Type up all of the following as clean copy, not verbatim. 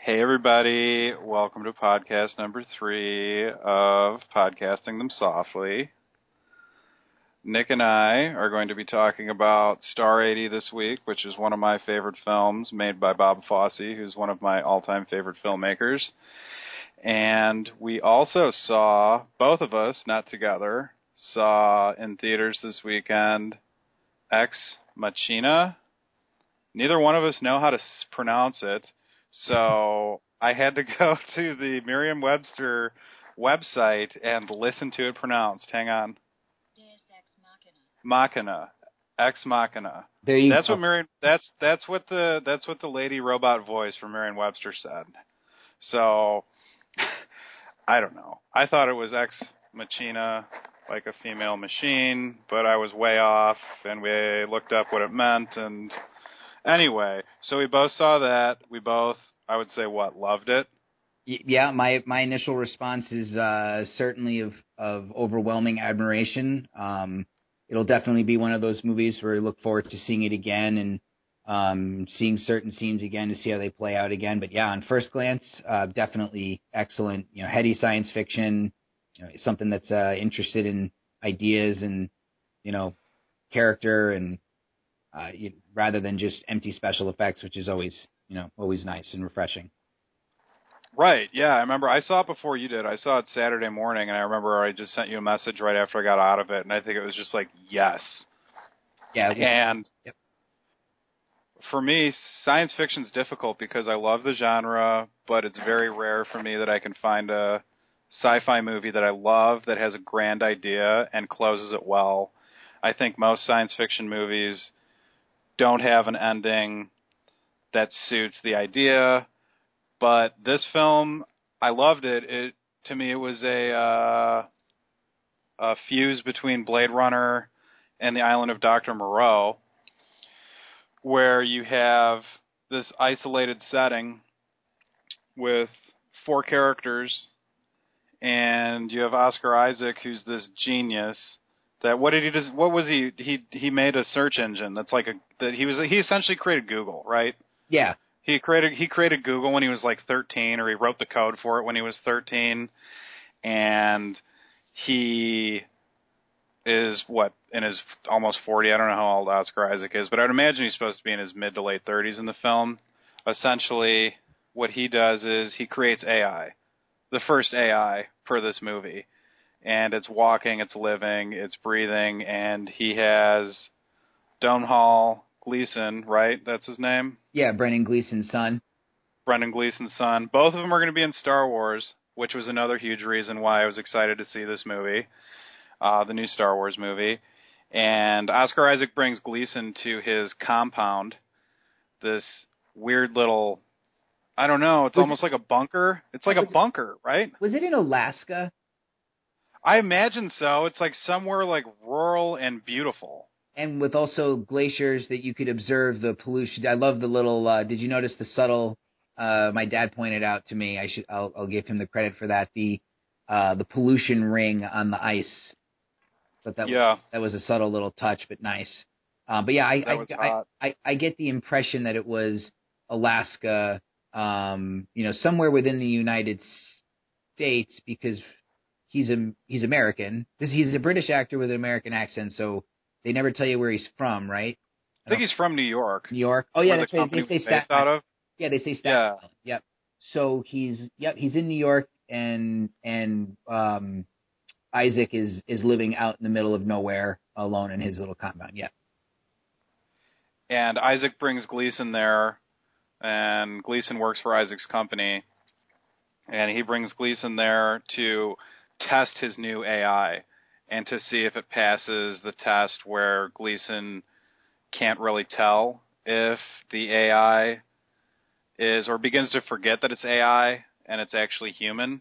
Hey everybody, welcome to podcast number 3 of Podcasting Them Softly. Nick and I are going to be talking about Star 80 this week, which is one of my favorite films made by Bob Fosse, who's one of my all-time favorite filmmakers. And we also saw, both of us, not together, saw in theaters this weekend Ex Machina. Neither one of us know how to pronounce it. So I had to go to the Merriam-Webster website and listen to it pronounced. Hang on. Machina. Ex Machina. There you that's go. What Merriam. That's what the lady robot voice from Merriam-Webster said. So I don't know. I thought it was Ex Machina, like a female machine, but I was way off, and we looked up what it meant, and anyway, so we both saw that. We both, I would say, loved it? Yeah, my initial response is certainly of overwhelming admiration. It'll definitely be one of those movies where I look forward to seeing it again and seeing certain scenes again to see how they play out again. But yeah, on first glance, definitely excellent. You know, heady science fiction, something that's interested in ideas and character and rather than just empty special effects, which is always nice and refreshing. Right, yeah. I remember I saw it before you did. I saw it Saturday morning, and I remember I just sent you a message right after I got out of it, and I think it was just like, yes. Yeah. And yep. For me, science fiction's difficult because I love the genre, but it's very rare for me that I can find a sci-fi movie that I love that has a grand idea and closes it well. I think most science fiction movies don't have an ending that suits the idea. But this film, I loved it. To me, it was a fuse between Blade Runner and The Island of Dr. Moreau, where you have this isolated setting with 4 characters, and you have Oscar Isaac, who's this genius. That what did he do? What was he? He made a search engine that's like he essentially created Google, right? Yeah. He created Google when he was like 13, or he wrote the code for it when he was 13, and he is in his almost 40. I don't know how old Oscar Isaac is, but I'd imagine he's supposed to be in his mid to late 30s in the film. Essentially, what he does is he creates AI, the first AI for this movie, and it's walking, it's living, it's breathing, and he has Domhnall Gleeson, right? That's his name? Yeah, Brendan Gleeson's son. Brendan Gleeson's son. Both of them are going to be in Star Wars, which was another huge reason why I was excited to see this movie, the new Star Wars movie. And Oscar Isaac brings Gleeson to his compound, this weird little, I don't know, it's almost like a bunker. It's like a bunker, right? Was it in Alaska? I imagine so. It's like somewhere like rural and beautiful. And with also glaciers that you could observe the pollution. I love the little. Did you notice the subtle? My dad pointed out to me. I'll give him the credit for that. The pollution ring on the ice. But that was a subtle little touch, but nice. But yeah, I get the impression that it was Alaska. Somewhere within the United States, because he's American. He's a British actor with an American accent, so. They never tell you where he's from, right? I think he's from New York. New York? Oh, yeah, that's right. They say Staten Island. Yeah, they say Staten Island. Yep. So he's in New York, and Isaac is living out in the middle of nowhere alone in his little compound. Yeah. And Isaac brings Gleeson there, and Gleeson works for Isaac's company, and he brings Gleeson there to test his new AI. And to see if it passes the test where Gleeson can't really tell if the AI is, or begins to forget that it's AI and it's actually human.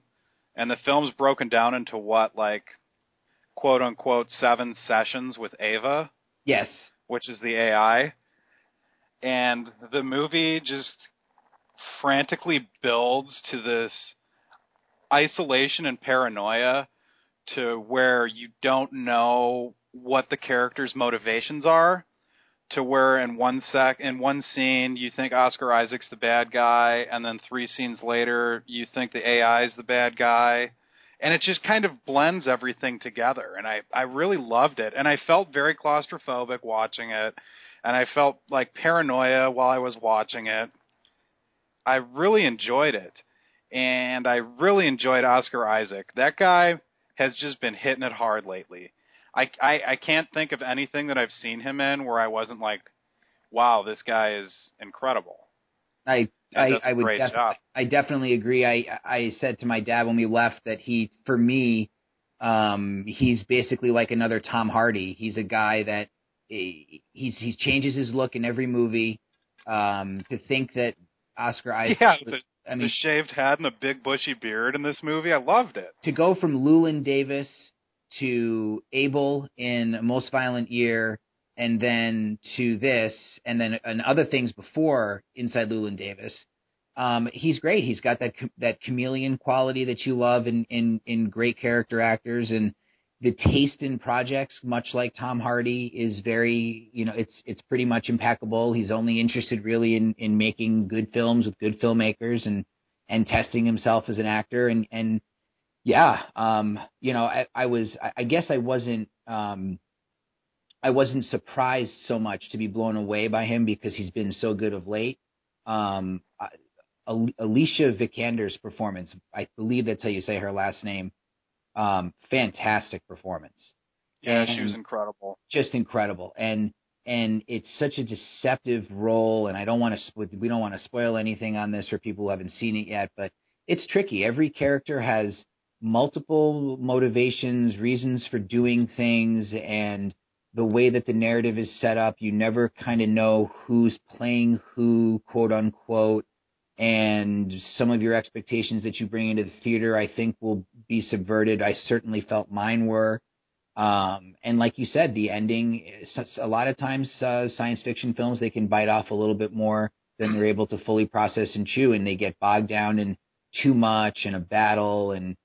And the film's broken down into quote unquote 7 sessions with Ava. Yes. Which is the AI. And the movie just frantically builds to this isolation and paranoia to where you don't know what the characters' motivations are. to where in one scene you think Oscar Isaac's the bad guy, and then 3 scenes later you think the AI is the bad guy, and it just kind of blends everything together. And I really loved it, and I felt very claustrophobic watching it, and I felt like paranoia while I was watching it. I really enjoyed it, and I really enjoyed Oscar Isaac. That guy has just been hitting it hard lately. I can't think of anything that I've seen him in where I wasn't like, wow, this guy is incredible. I would job. I definitely agree. I said to my dad when we left that for me, he's basically like another Tom Hardy. He's a guy that he changes his look in every movie. To think that Oscar Isaac, the shaved head and the big bushy beard in this movie, I loved it. To go from Llewyn Davis to Abel in Most Violent Year, and then to this, and then and other things before Inside Llewyn Davis. He's great. He's got that chameleon quality that you love in great character actors, and the taste in projects, much like Tom Hardy, is very, it's pretty much impeccable. He's only interested really in making good films with good filmmakers and testing himself as an actor. And yeah, I guess I wasn't surprised so much to be blown away by him because he's been so good of late. Alicia Vikander's performance, I believe that's how you say her last name. Fantastic performance. Yeah, she was incredible. Just incredible. And it's such a deceptive role, and we don't want to spoil anything on this for people who haven't seen it yet, but it's tricky. Every character has multiple motivations, reasons for doing things, and the way that the narrative is set up, you never kind of know who's playing who, quote unquote, and some of your expectations that you bring into the theater, I think, will be subverted. I certainly felt mine were. And like you said, the ending, a lot of times science fiction films, they can bite off a little bit more than they're able to fully process and chew, and they get bogged down in too much and a battle and,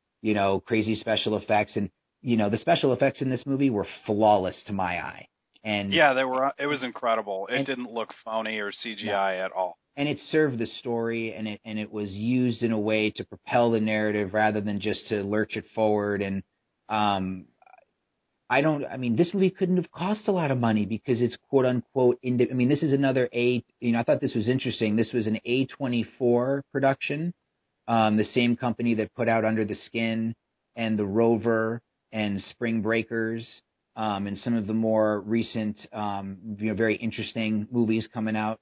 crazy special effects. And, the special effects in this movie were flawless to my eye. And yeah, it was incredible. It didn't look phony or CGI at all. And it served the story, and it was used in a way to propel the narrative rather than just to lurch it forward. And this movie couldn't have cost a lot of money because it's quote unquote this is another I thought this was interesting. This was an A24 production, the same company that put out Under the Skin and The Rover and Spring Breakers, and some of the more recent, very interesting movies coming out,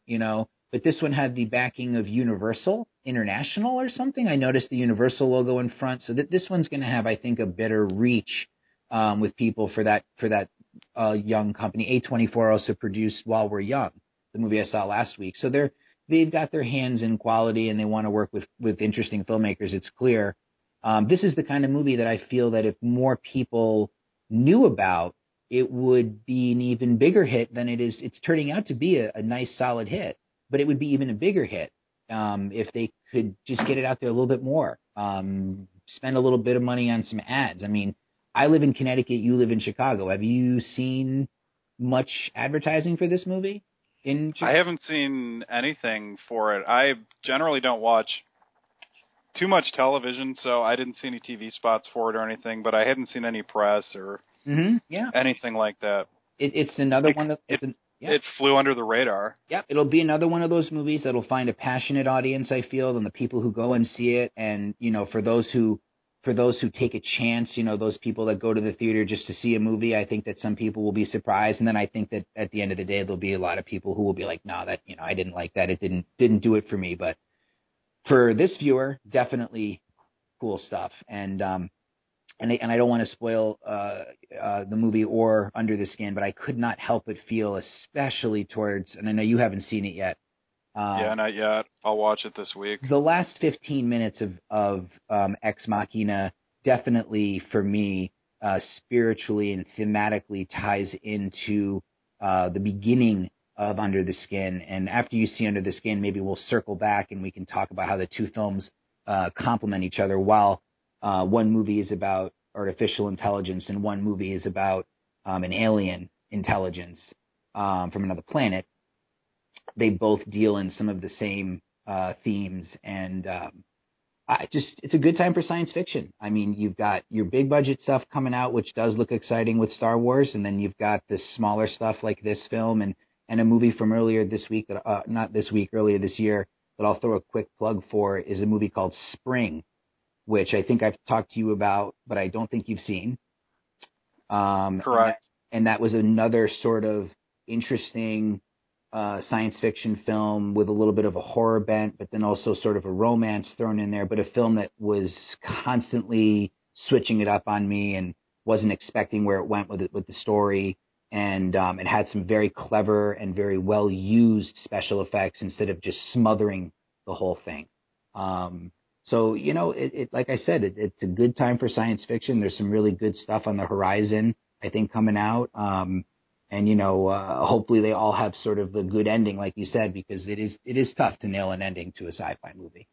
But this one had the backing of Universal International or something. I noticed the Universal logo in front. So this one's going to have, I think, a better reach with people for that young company. A24 also produced While We're Young, the movie I saw last week. So they've got their hands in quality, and they want to work with interesting filmmakers. It's clear. This is the kind of movie that I feel that if more people knew about, it would be an even bigger hit than it is. It's turning out to be a nice, solid hit. But it would be even a bigger hit if they could just get it out there a little bit more, spend a little bit of money on some ads. I mean, I live in Connecticut. You live in Chicago. Have you seen much advertising for this movie in Chicago? I haven't seen anything for it. I generally don't watch too much television, so I didn't see any TV spots for it or anything, but I hadn't seen any press or anything like that. It's another one of... Yeah. It flew under the radar. Yep, it'll be another one of those movies that'll find a passionate audience, I feel, and the people who go and see it. And, for those who take a chance, those people that go to the theater just to see a movie, I think that some people will be surprised. And then I think that at the end of the day, there'll be a lot of people who will be like, no, that, I didn't like that. It didn't do it for me. But for this viewer, definitely cool stuff. And I don't want to spoil the movie or Under the Skin, but I could not help but feel, especially towards, and I know you haven't seen it yet. Yeah, not yet. I'll watch it this week. The last 15 minutes of Ex Machina definitely, for me, spiritually and thematically ties into the beginning of Under the Skin. And after you see Under the Skin, maybe we'll circle back and we can talk about how the two films complement each other while one movie is about artificial intelligence and one movie is about an alien intelligence. from another planet. They both deal in some of the same themes, and it's a good time for science fiction. I mean, you've got your big budget stuff coming out, which does look exciting with Star Wars, and then you've got this smaller stuff like this film and a movie from earlier this week earlier this year that I'll throw a quick plug for is a movie called Spring, which I think I've talked to you about, but I don't think you've seen. Correct. And that was another sort of interesting science fiction film with a little bit of a horror bent, but then also sort of a romance thrown in there, but a film that was constantly switching it up on me and wasn't expecting where it went with the story. And it had some very clever and very well used special effects instead of just smothering the whole thing. So, it like I said, it's a good time for science fiction. There's some really good stuff on the horizon, I think, coming out. And hopefully they all have sort of a good ending, like you said, because it is tough to nail an ending to a sci-fi movie.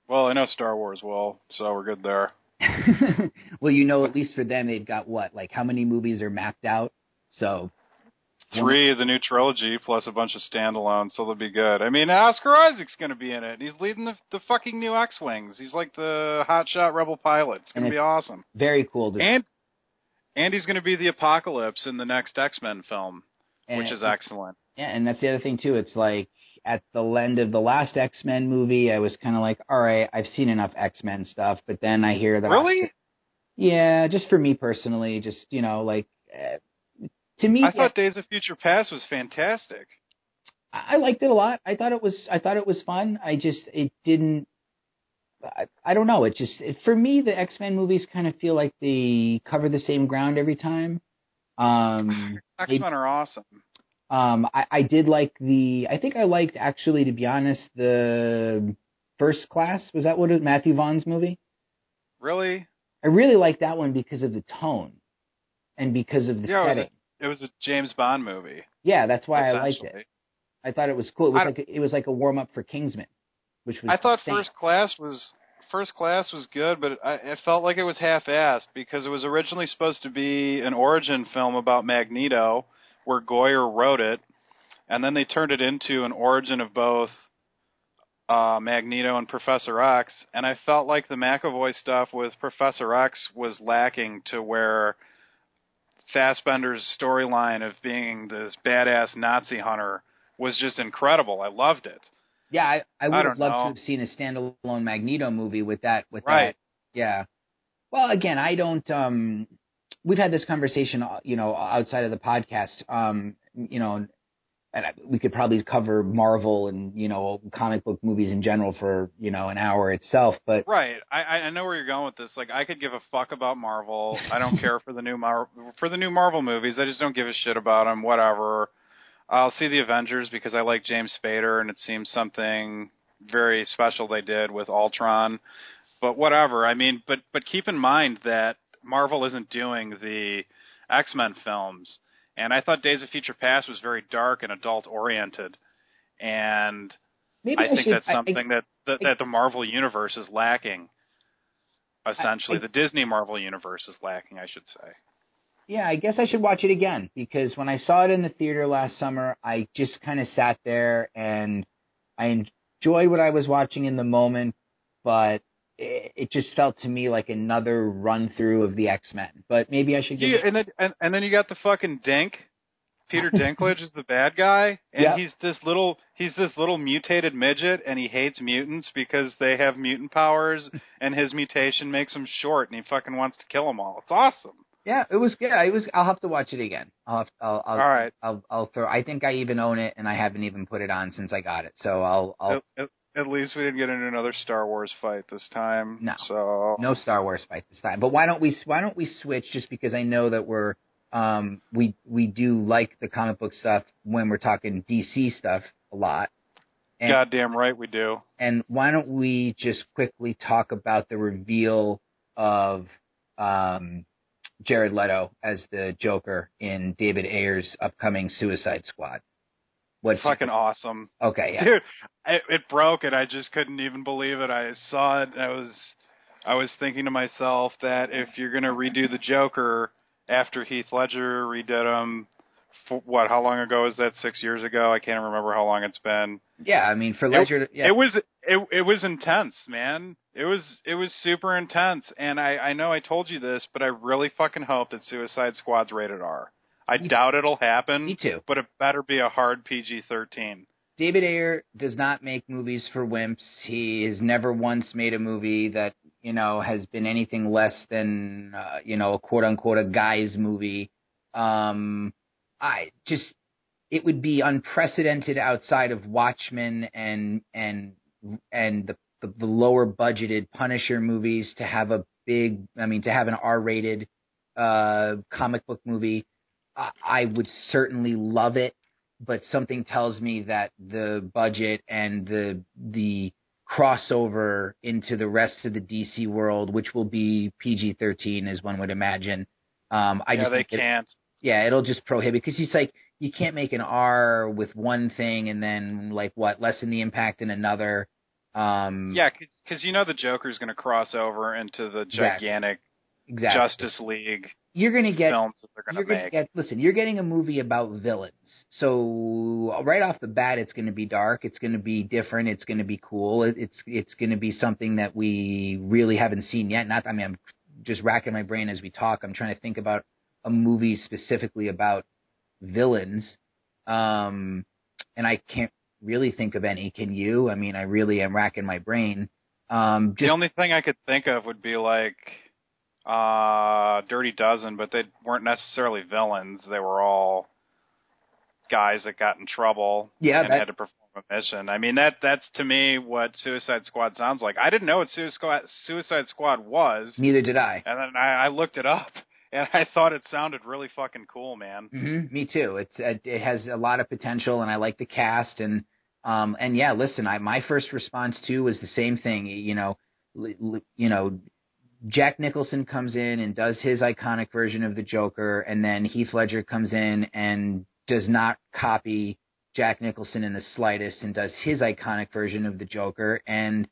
Well, I know Star Wars will, so we're good there. Well, at least for them, they've got how many movies are mapped out? So 3 of the new trilogy plus a bunch of standalones, so they'll be good. I mean, Oscar Isaac's going to be in it. He's leading the fucking new X-Wings. He's like the hotshot rebel pilot. It's going to be awesome. Very cool. And he's going to be the Apocalypse in the next X-Men film, which is excellent. Yeah, and that's the other thing, too. It's like at the end of the last X-Men movie, I was kind of like, all right, I've seen enough X-Men stuff. But then I hear that... Really? Yeah, just for me personally, to me... I thought Days of Future Past was fantastic. I liked it a lot. I thought it was fun. It didn't... I don't know. For me, the X-Men movies kind of feel like they cover the same ground every time. X-Men are awesome. I did like I think I liked, actually, to be honest, the First Class. Was that what it was? Matthew Vaughn's movie? Really? I really liked that one because of the tone and because of the setting. It was a James Bond movie. Yeah, that's why I liked it. I thought it was cool. It was like a warm-up for Kingsman. Which was I thought insane. First Class was good, but it felt like it was half-assed because it was originally supposed to be an origin film about Magneto, where Goyer wrote it, and then they turned it into an origin of both Magneto and Professor X, and I felt like the McAvoy stuff with Professor X was lacking to where Fassbender's storyline of being this badass Nazi hunter was just incredible. I loved it. Yeah, I would have loved to have seen a standalone Magneto movie with that. Right. Yeah. Well, again, I don't. We've had this conversation, outside of the podcast. And we could probably cover Marvel and comic book movies in general for an hour itself. But right, I know where you're going with this. Like, I could give a fuck about Marvel. I don't care for the new Marvel movies. I just don't give a shit about them. Whatever. I'll see the Avengers because I like James Spader, and it seems something very special they did with Ultron. But whatever. I mean, but keep in mind that Marvel isn't doing the X-Men films. And I thought Days of Future Past was very dark and adult-oriented. And I think that's something that the Marvel Universe is lacking, essentially. The Disney Marvel Universe is lacking, I should say. Yeah, I guess I should watch it again, because when I saw it in the theater last summer, I just kind of sat there and I enjoyed what I was watching in the moment, but it just felt to me like another run through of the X-Men. But maybe I should give it... And then you got the fucking Dink. Peter Dinklage is the bad guy, and he's this little mutated midget, and he hates mutants because they have mutant powers, and his mutation makes him short, and he fucking wants to kill them all. It's awesome. Yeah, it was good. I'll have to watch it again. All right. I'll throw. I think I even own it, and I haven't even put it on since I got it. So I'll. At least we didn't get into another Star Wars fight this time. No. So no Star Wars fight this time. But why don't we switch? Just because I know that we're we do like the comic book stuff when we're talking DC stuff a lot. And, goddamn right we do. And why don't we just quickly talk about the reveal of Jared Leto as the Joker in David Ayer's upcoming Suicide Squad? What's fucking awesome. Okay, yeah. Dude, it broke and I just couldn't even believe it. I saw it. I was thinking to myself that if you're going to redo the Joker after Heath Ledger redid him How long ago was that? 6 years ago? I can't remember how long it's been. Yeah, I mean, for Ledger, yeah. It was intense, man. It was super intense, and I know I told you this, but I really fucking hope that Suicide Squad's rated R. I doubt it'll happen. Me too. But it better be a hard PG-13. David Ayer does not make movies for wimps. He has never once made a movie that, has been anything less than, a quote-unquote a guy's movie. It would be unprecedented outside of Watchmen and the lower budgeted Punisher movies to have to have an R-rated comic book movie. I would certainly love it, but something tells me that the budget and the crossover into the rest of the DC world, which will be PG-13 as one would imagine. They can't. It'll just prohibit, because he's like, you can't make an R with one thing and then lessen the impact in another. Because the Joker's going to cross over into the gigantic Justice League. You're going to get films that they're going to make. Listen, you're getting a movie about villains. So right off the bat, it's going to be dark. It's going to be different. It's going to be cool. It's going to be something that we really haven't seen yet. I'm just racking my brain as we talk. I'm trying to think about a movie specifically about villains. And I can't really think of any. Can you? I mean, I really am racking my brain. The only thing I could think of would be Dirty Dozen, but they weren't necessarily villains. They were all guys that got in trouble and had to perform a mission. I mean, that's to me what Suicide Squad sounds like. I didn't know what Suicide Squad was. Neither did I. And then I looked it up, and I thought it sounded really fucking cool, man. Mm-hmm. Me too. It has a lot of potential, and I like the cast. And listen, my first response too was the same thing. Jack Nicholson comes in and does his iconic version of the Joker, and then Heath Ledger comes in and does not copy Jack Nicholson in the slightest and does his iconic version of the Joker. And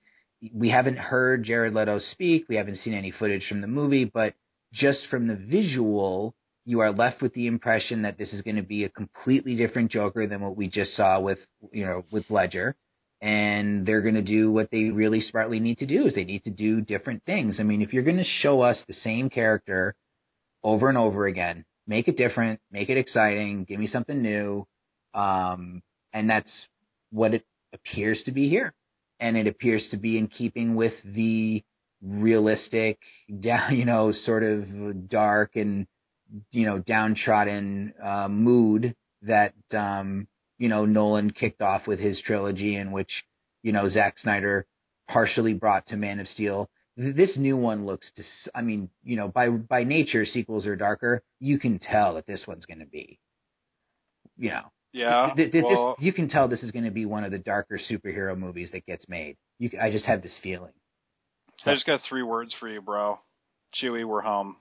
we haven't heard Jared Leto speak. We haven't seen any footage from the movie, but just from the visual, you are left with the impression that this is going to be a completely different Joker than what we just saw with Ledger. And they're going to do what they really smartly need to do, is they need to do different things. I mean, if you're going to show us the same character over and over again, make it different, make it exciting, give me something new. And that's what it appears to be here. And it appears to be in keeping with the realistic, sort of dark and, downtrodden mood that Nolan kicked off with his trilogy, in which, Zack Snyder partially brought to Man of Steel. This new one looks by nature, sequels are darker. You can tell that this one's going to be, Yeah. You can tell this is going to be one of the darker superhero movies that gets made. I just have this feeling. So. I just got 3 words for you, bro. Chewie, we're home.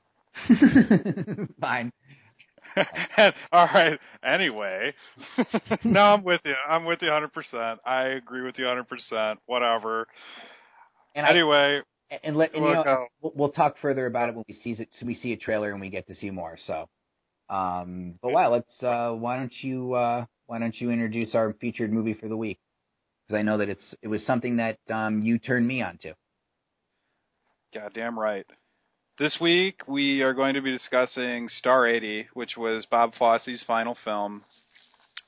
Fine. All right. Anyway, no, I'm with you. I'm with you 100%. I agree with you 100%. Whatever. And anyway, we'll talk further about it when we see a trailer and we get to see more. So, but wow, let's. Why don't you introduce our featured movie for the week? Because I know that it was something that you turned me on to. Goddamn right. This week, we are going to be discussing Star 80, which was Bob Fosse's final film.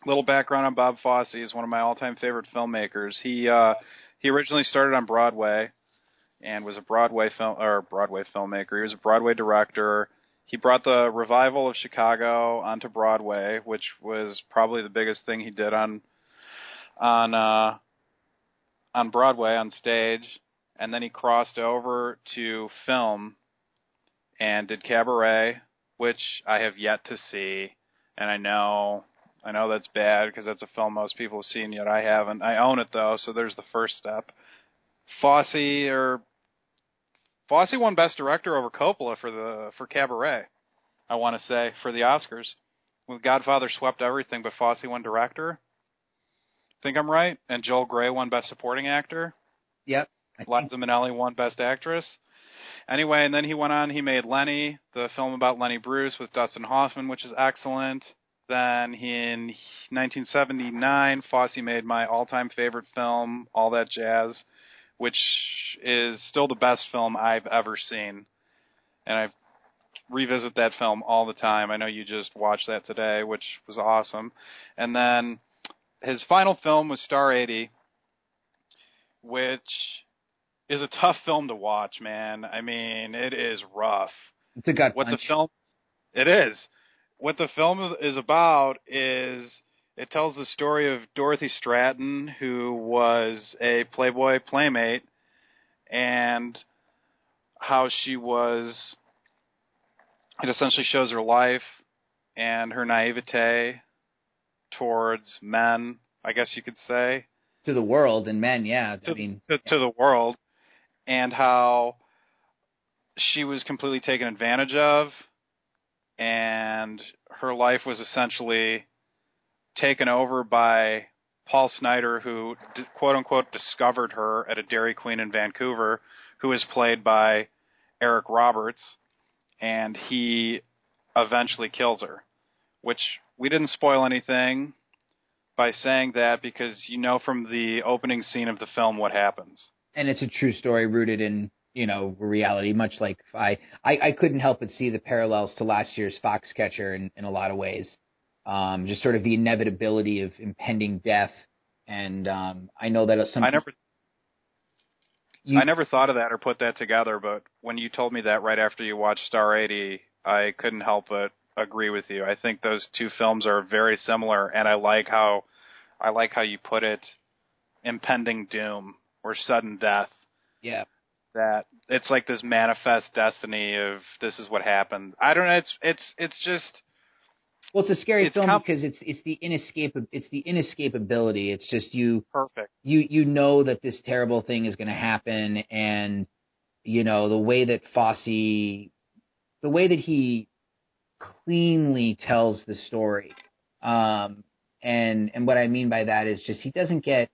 Little background on Bob Fosse. He's one of my all-time favorite filmmakers. He originally started on Broadway and was a Broadway filmmaker. He was a Broadway director. He brought the revival of Chicago onto Broadway, which was probably the biggest thing he did on Broadway, on stage. And then he crossed over to film and did Cabaret, which I have yet to see, and I know that's bad because that's a film most people have seen, yet I haven't. I own it though, so there's the first step. Fosse won Best Director over Coppola for Cabaret, I want to say, for the Oscars. When Godfather swept everything, but Fosse won Director. Think I'm right? And Joel Grey won Best Supporting Actor. Yep. Liza Minnelli won Best Actress. Anyway, and then he went on, he made Lenny, the film about Lenny Bruce with Dustin Hoffman, which is excellent. Then in 1979, Fosse made my all-time favorite film, All That Jazz, which is still the best film I've ever seen. And I revisit that film all the time. I know you just watched that today, which was awesome. And then his final film was Star 80, which is a tough film to watch, man. I mean, it is rough. It's a gut What punch. the film... It is. What the film is about is it tells the story of Dorothy Stratton, who was a Playboy playmate, and how she was... It essentially shows her life and her naivete towards men, I guess you could say. To the world and men, yeah. To the world, and how she was completely taken advantage of, and her life was essentially taken over by Paul Snider, who, quote-unquote, discovered her at a Dairy Queen in Vancouver, who is played by Eric Roberts, and he eventually kills her, which we didn't spoil anything by saying that because you know from the opening scene of the film what happens. And it's a true story rooted in, reality, much like I couldn't help but see the parallels to last year's Foxcatcher in a lot of ways. Just sort of the inevitability of impending death. And I know that I never thought of that or put that together, but when you told me that right after you watched Star 80, I couldn't help but agree with you. I think those two films are very similar, and I like how you put it, impending doom or sudden death. Yeah. That it's like this manifest destiny of this is what happened. I don't know. It's just. Well, it's a scary film because it's the inescapability. It's just perfect. You know that this terrible thing is going to happen, and the way that he cleanly tells the story, and what I mean by that is just he doesn't get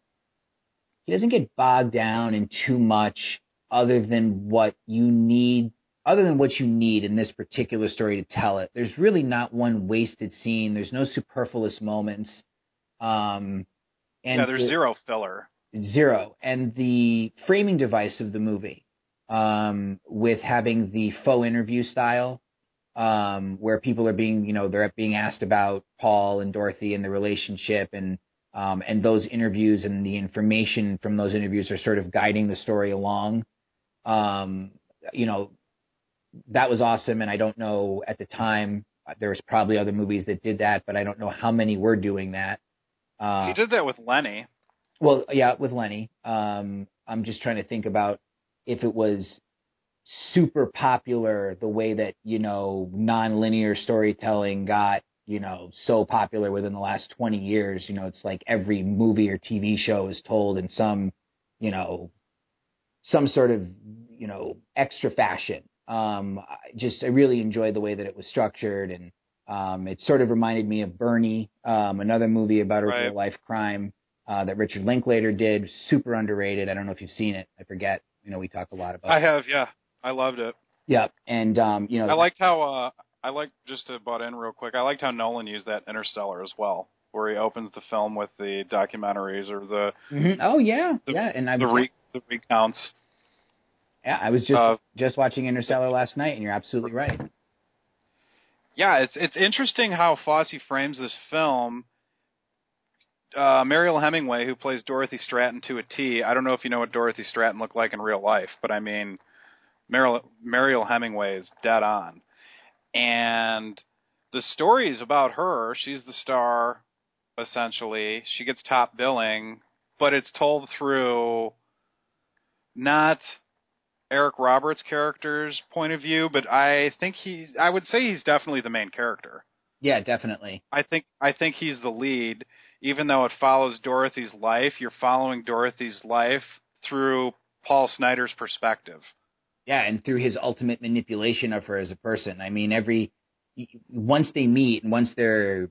bogged down in too much other than what you need in this particular story to tell it. There's really not one wasted scene. There's no superfluous moments. There's zero filler. Zero. And the framing device of the movie, with having the faux interview style, where people are being, they're being asked about Paul and Dorothy and the relationship, and those interviews and the information from those interviews are sort of guiding the story along. That was awesome, and I don't know at the time there was probably other movies that did that, but I don't know how many were doing that. He did that with Lenny. Well, yeah, with Lenny. I'm just trying to think about if it was super popular the way that non-linear storytelling got so popular within the last 20 years. It's like every movie or TV show is told in some sort of extra fashion. I really enjoyed the way that it was structured, and it sort of reminded me of Bernie, another movie about a real life crime that Richard Linklater did. Super underrated. I don't know if you've seen it. I forget. We talk a lot about. I have, yeah. I loved it. Yeah, and I liked how just to butt in real quick. I liked how Nolan used that Interstellar as well, where he opens the film with the documentaries or the. Mm-hmm. Oh yeah, and the recounts. Yeah, I was just watching Interstellar last night, and you're absolutely right. Yeah, it's interesting how Fosse frames this film. Mariel Hemingway, who plays Dorothy Stratton to a T. I don't know if you know what Dorothy Stratton looked like in real life, but I mean, Mariel Hemingway is dead on. And the story is about her. She's the star, essentially. She gets top billing, but it's told through not Eric Roberts' character's point of view, but I would say he's definitely the main character. Yeah, definitely. I think he's the lead, even though it follows Dorothy's life. You're following Dorothy's life through Paul Snider's perspective. Yeah, and through his ultimate manipulation of her as a person. I mean, once they meet and once their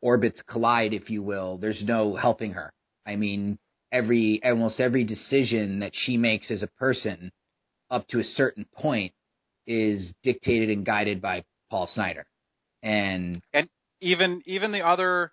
orbits collide, if you will, there's no helping her. I mean, almost every decision that she makes as a person up to a certain point is dictated and guided by Paul Snider. And even the other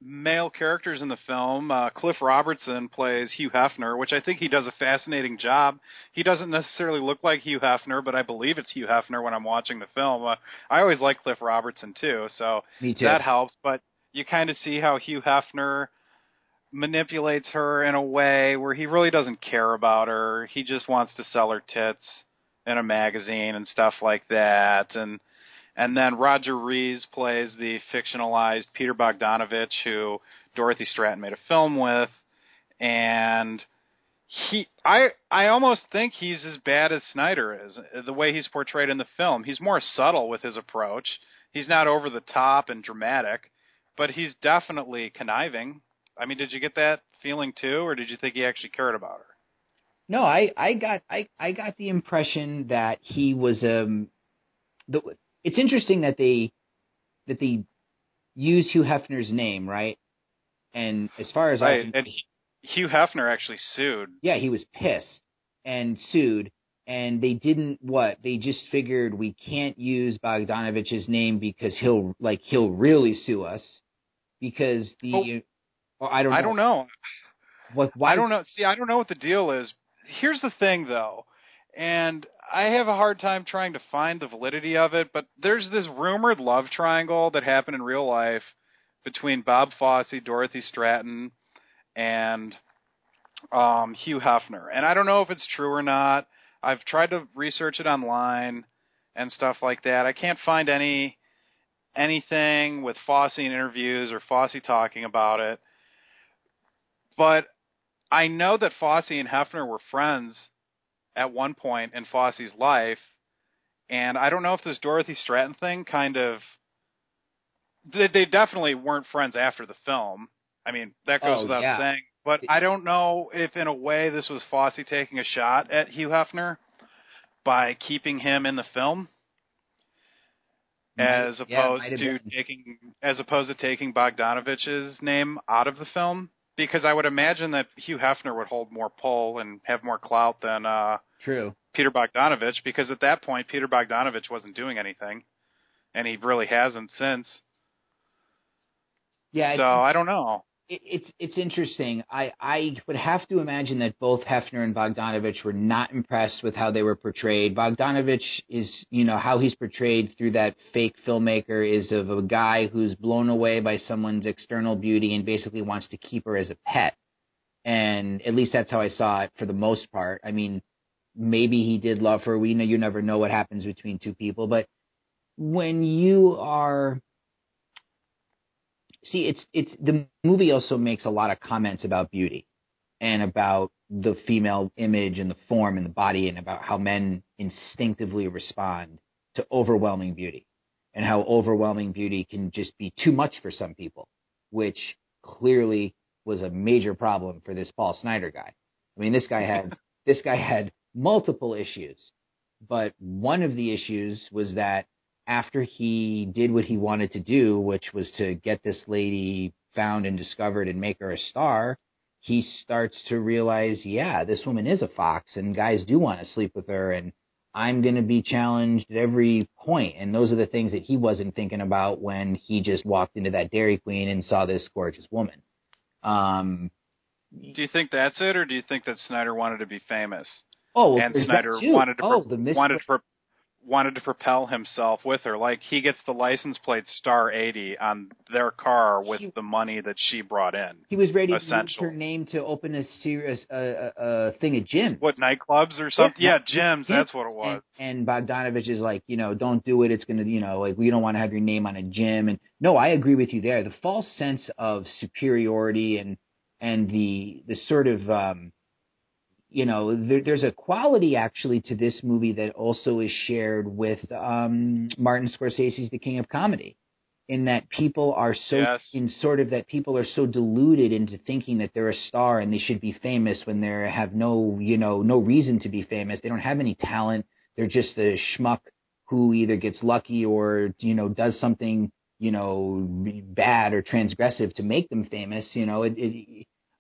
male characters in the film, Cliff Robertson plays Hugh Hefner, which I think he does a fascinating job. He doesn't necessarily look like Hugh Hefner, but I believe it's Hugh Hefner when I'm watching the film. I always like Cliff Robertson too, so Me too. that helps. But you kind of see how Hugh Hefner manipulates her in a way where he really doesn't care about her. He just wants to sell her tits in a magazine and stuff like that. And then Roger Rees plays the fictionalized Peter Bogdanovich, who Dorothy Stratton made a film with, and I almost think he's as bad as Snyder is, the way he's portrayed in the film. He's more subtle with his approach. He's not over the top and dramatic, but he's definitely conniving. I mean, did you get that feeling too, or did you think he actually cared about her? No, I got the impression that he was it's interesting that they use Hugh Hefner's name, right? And as far as right, and Hugh Hefner actually sued. Yeah, he was pissed and sued, and they didn't They just figured we can't use Bogdanovich's name because he'll really sue us because I don't know. Why? I don't know. See, I don't know what the deal is. Here's the thing, though, and I have a hard time trying to find the validity of it, but there's this rumored love triangle that happened in real life between Bob Fosse, Dorothy Stratton, and Hugh Hefner. And I don't know if it's true or not. I've tried to research it online and stuff like that. I can't find anything with Fosse in interviews or Fosse talking about it. But I know that Fosse and Hefner were friends at one point in Fosse's life, and I don't know if this Dorothy Stratton thing they definitely weren't friends after the film. I mean, that goes without saying, but I don't know if in a way this was Fosse taking a shot at Hugh Hefner by keeping him in the film as opposed to taking Bogdanovich's name out of the film. Because I would imagine that Hugh Hefner would hold more pull and have more clout than Peter Bogdanovich, because at that point, Peter Bogdanovich wasn't doing anything, and he really hasn't since. Yeah. So I don't know. It's interesting. I would have to imagine that both Hefner and Bogdanovich were not impressed with how they were portrayed. Bogdanovich is, how he's portrayed through that fake filmmaker is of a guy who's blown away by someone's external beauty and basically wants to keep her as a pet. And at least that's how I saw it for the most part. I mean, maybe he did love her. You never know what happens between two people. But when you are... See, it's the movie also makes a lot of comments about beauty and about the female image and the form and the body and about how men instinctively respond to overwhelming beauty and how overwhelming beauty can just be too much for some people, which clearly was a major problem for this Paul Snyder guy. I mean, this guy had multiple issues, but one of the issues was that after he did what he wanted to do, which was to get this lady found and discovered and make her a star, he starts to realize, this woman is a fox and guys do want to sleep with her and I'm going to be challenged at every point. And those are the things that he wasn't thinking about when he just walked into that Dairy Queen and saw this gorgeous woman. Do you think that's it, or do you think that Snyder wanted to be famous? Oh, well, and Snyder wanted to propel himself with her. Like, he gets the license plate Star 80 on their car with the money that she brought in. He was ready to use her name to open a thing at gyms. What, nightclubs or something? Yeah, gyms, that's what it was. And Bogdanovich is like, don't do it. It's going to, we don't want to have your name on a gym. And no, I agree with you there. The false sense of superiority and the sort of... there's a quality actually to this movie that also is shared with Martin Scorsese's The King of Comedy, in that people are people are so deluded into thinking that they're a star and they should be famous when they have no reason to be famous. They don't have any talent. They're just a schmuck who either gets lucky or does something bad or transgressive to make them famous.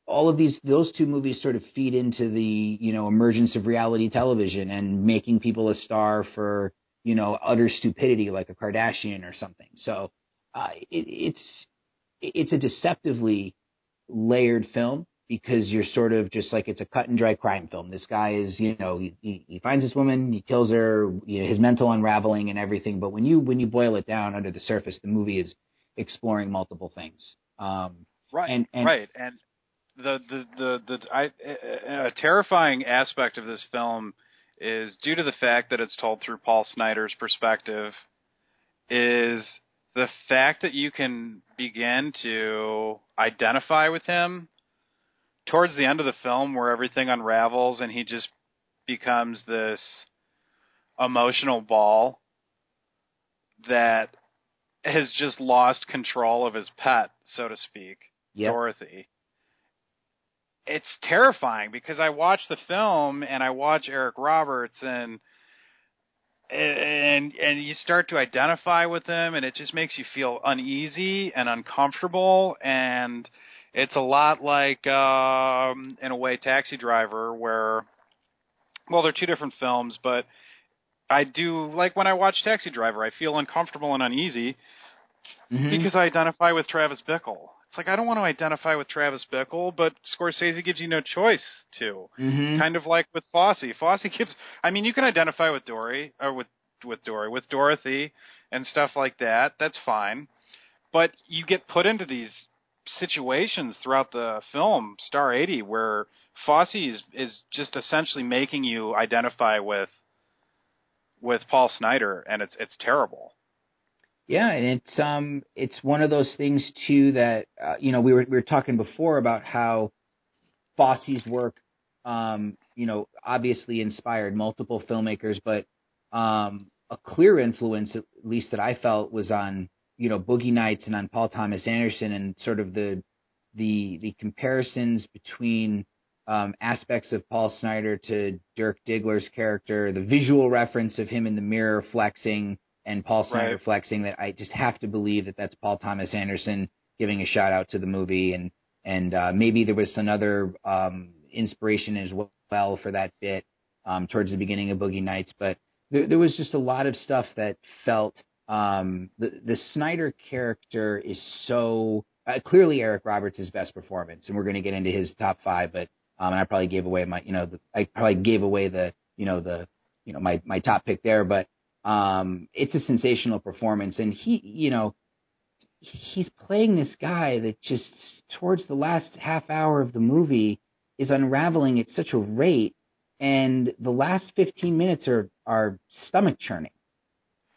All of those two movies sort of feed into the, emergence of reality television and making people a star for, utter stupidity like a Kardashian or something. So it's a deceptively layered film because you're sort of just like, it's a cut and dry crime film. This guy is, he finds this woman, he kills her, his mental unraveling and everything. But when you boil it down under the surface, the movie is exploring multiple things. Right. And right. And a terrifying aspect of this film is, due to the fact that it's told through Paul Snider's perspective, is the fact that you can begin to identify with him towards the end of the film, where everything unravels and he just becomes this emotional ball that has just lost control of his pet, so to speak, yep. Dorothy. It's terrifying because I watch the film and I watch Eric Roberts and you start to identify with him, and it just makes you feel uneasy and uncomfortable. And it's a lot like, in a way, Taxi Driver, where, well, they're two different films, but I do, like when I watch Taxi Driver, I feel uncomfortable and uneasy because I identify with Travis Bickle. It's like, I don't want to identify with Travis Bickle, but Scorsese gives you no choice to. Kind of like with Fosse. Fosse gives, I mean, you can identify with with Dorothy and stuff like that. That's fine. But you get put into these situations throughout the film, Star 80, where Fosse is just essentially making you identify with Paul Snider, and it's terrible. Yeah, and it's one of those things too that we were talking before about how Fosse's work obviously inspired multiple filmmakers, but a clear influence, at least that I felt, was on Boogie Nights and on Paul Thomas Anderson, and sort of the comparisons between aspects of Paul Snider to Dirk Diggler's character, the visual reference of him in the mirror flexing and Paul Snider flexing, that I just have to believe that that's Paul Thomas Anderson giving a shout out to the movie, and maybe there was another inspiration as well for that bit towards the beginning of Boogie Nights, but there was just a lot of stuff that felt the Snider character is so clearly Eric Roberts' best performance, and we're going to get into his top 5, but and I probably gave away my my top pick there, but it's a sensational performance, and he's playing this guy that just towards the last half hour of the movie is unraveling at such a rate, and the last 15 minutes are stomach churning.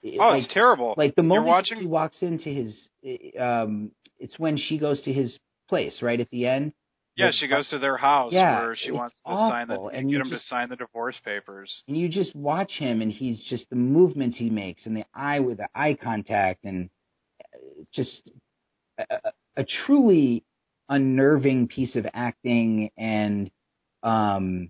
It's terrible. Like the moment he walks into his, it's when she goes to his place right at the end. Yeah, she goes to their house where she wants to awful. get him to sign the divorce papers. And you just watch him, and he's just, the movements he makes, and the eye contact, and just a truly unnerving piece of acting. And I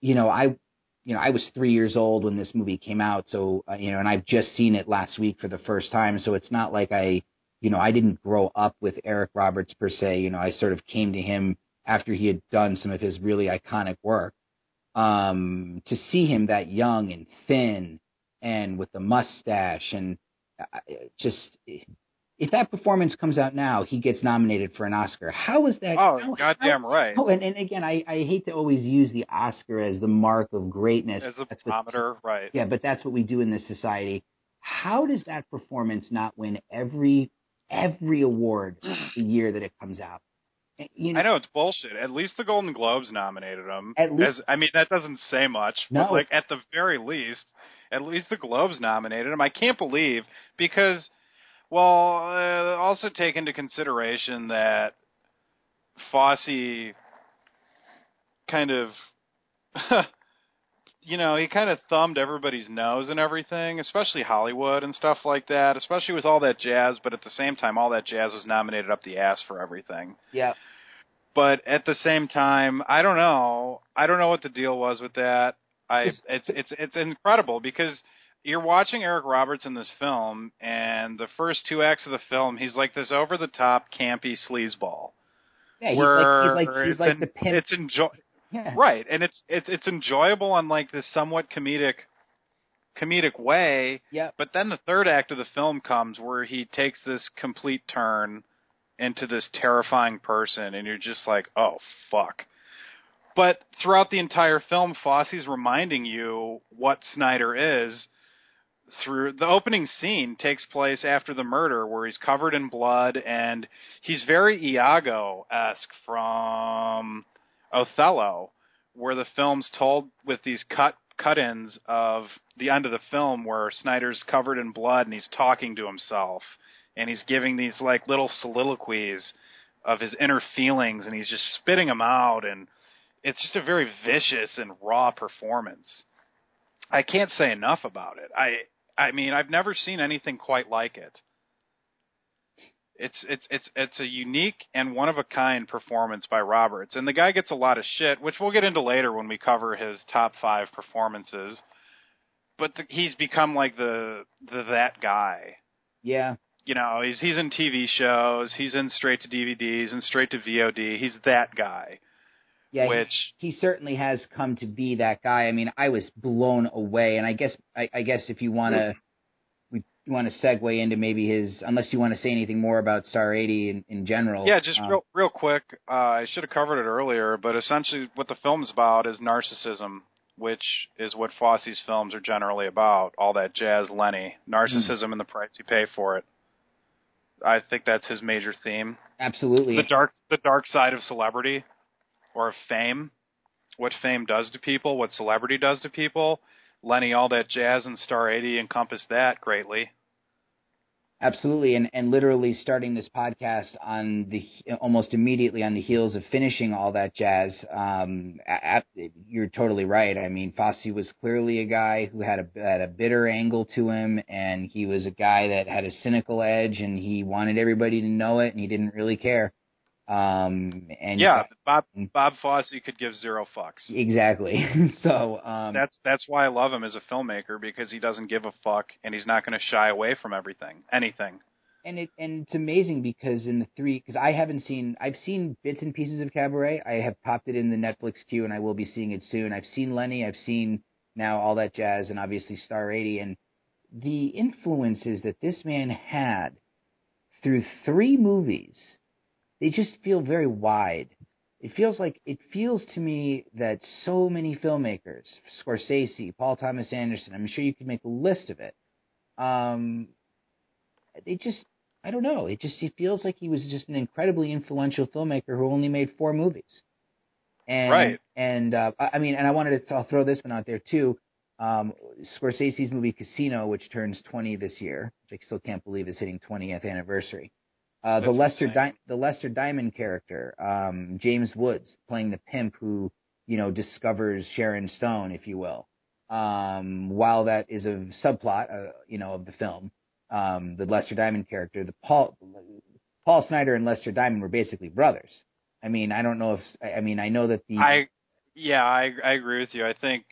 was 3 years old when this movie came out, so and I've just seen it last week for the first time, so it's not like I didn't grow up with Eric Roberts per se. I sort of came to him after he had done some of his really iconic work. To see him that young and thin and with the mustache, and just, if that performance comes out now, he gets nominated for an Oscar. How is that? Goddamn right. Oh, and again, I hate to always use the Oscar as the mark of greatness. As a barometer, right. Yeah, but that's what we do in this society. How does that performance not win every award the year that it comes out? I know, it's bullshit. At least the Golden Globes nominated him. That doesn't say much, but at the very least, at least the Globes nominated him. I can't believe, because, also take into consideration that Fosse kind of, he kind of thumbed everybody's nose and everything, especially Hollywood and stuff like that, especially with all that jazz, but at the same time, all that jazz was nominated up the ass for everything. Yeah. But at the same time, I don't know. I don't know what the deal was with that. It's incredible, because you're watching Eric Roberts in this film, and the first 2 acts of the film, he's like this over-the-top, campy sleazeball. Yeah, he's like the pimp. It's right, and it's enjoyable on like this somewhat comedic comedic way. Yeah. But then the third act of the film comes where he takes this complete turn into this terrifying person, and you're just like, oh, fuck. But throughout the entire film, Fosse's reminding you what Snyder is. Through the opening scene takes place after the murder, where he's covered in blood, and he's very Iago-esque from Othello, where the film's told with these cut-ins of the end of the film, where Snyder's covered in blood and he's talking to himself, and he's giving these like little soliloquies of his inner feelings, and he's just spitting them out, and it's just a very vicious and raw performance. I can't say enough about it. I mean, I've never seen anything quite like it. It's a unique and one of a kind performance by Roberts, and the guy gets a lot of shit, which we'll get into later when we cover his top 5 performances. But he's become like that guy. Yeah. You know, he's in TV shows, he's in straight to DVDs and straight to VOD. He's that guy. Yeah, which he certainly has come to be that guy. I mean, I was blown away, and I guess if you want to segue into maybe his, unless you want to say anything more about Star 80 in general. Yeah, just real quick. I should have covered it earlier, but essentially what the film's about is narcissism, which is what Fosse's films are generally about. All that jazz, Lenny, narcissism and the price you pay for it. I think that's his major theme. Absolutely. The dark side of celebrity. Or of fame, what fame does to people, what celebrity does to people. Lenny, all that jazz and Star 80 encompass that greatly. Absolutely, and literally starting this podcast on almost immediately on the heels of finishing all that jazz. You're totally right. I mean, Fosse was clearly a guy who had a bitter angle to him, and he was a guy that had a cynical edge, and he wanted everybody to know it, and he didn't really care. And yeah, Bob Fosse could give zero fucks. Exactly. So that's why I love him as a filmmaker, because he doesn't give a fuck and he's not going to shy away from anything. And it's amazing because because I've seen bits and pieces of Cabaret. I have popped it in the Netflix queue and I will be seeing it soon. I've seen Lenny, I've seen now All That Jazz, and obviously Star 80, and the influences that this man had through 3 movies. They just feel very wide. It feels to me that so many filmmakers, Scorsese, Paul Thomas Anderson, I'm sure you could make a list of it. I don't know. It feels like he was just an incredibly influential filmmaker who only made 4 movies. And, right. And I mean, and I wanted to throw this one out there too. Scorsese's movie Casino, which turns 20 this year, which I still can't believe is hitting 20th anniversary. The Lester Diamond character, James Woods playing the pimp who, discovers Sharon Stone, if you will. While that is a subplot, of the film, the Lester Diamond character, Paul Snyder and Lester Diamond were basically brothers. I mean, I don't know I know that I agree with you. I think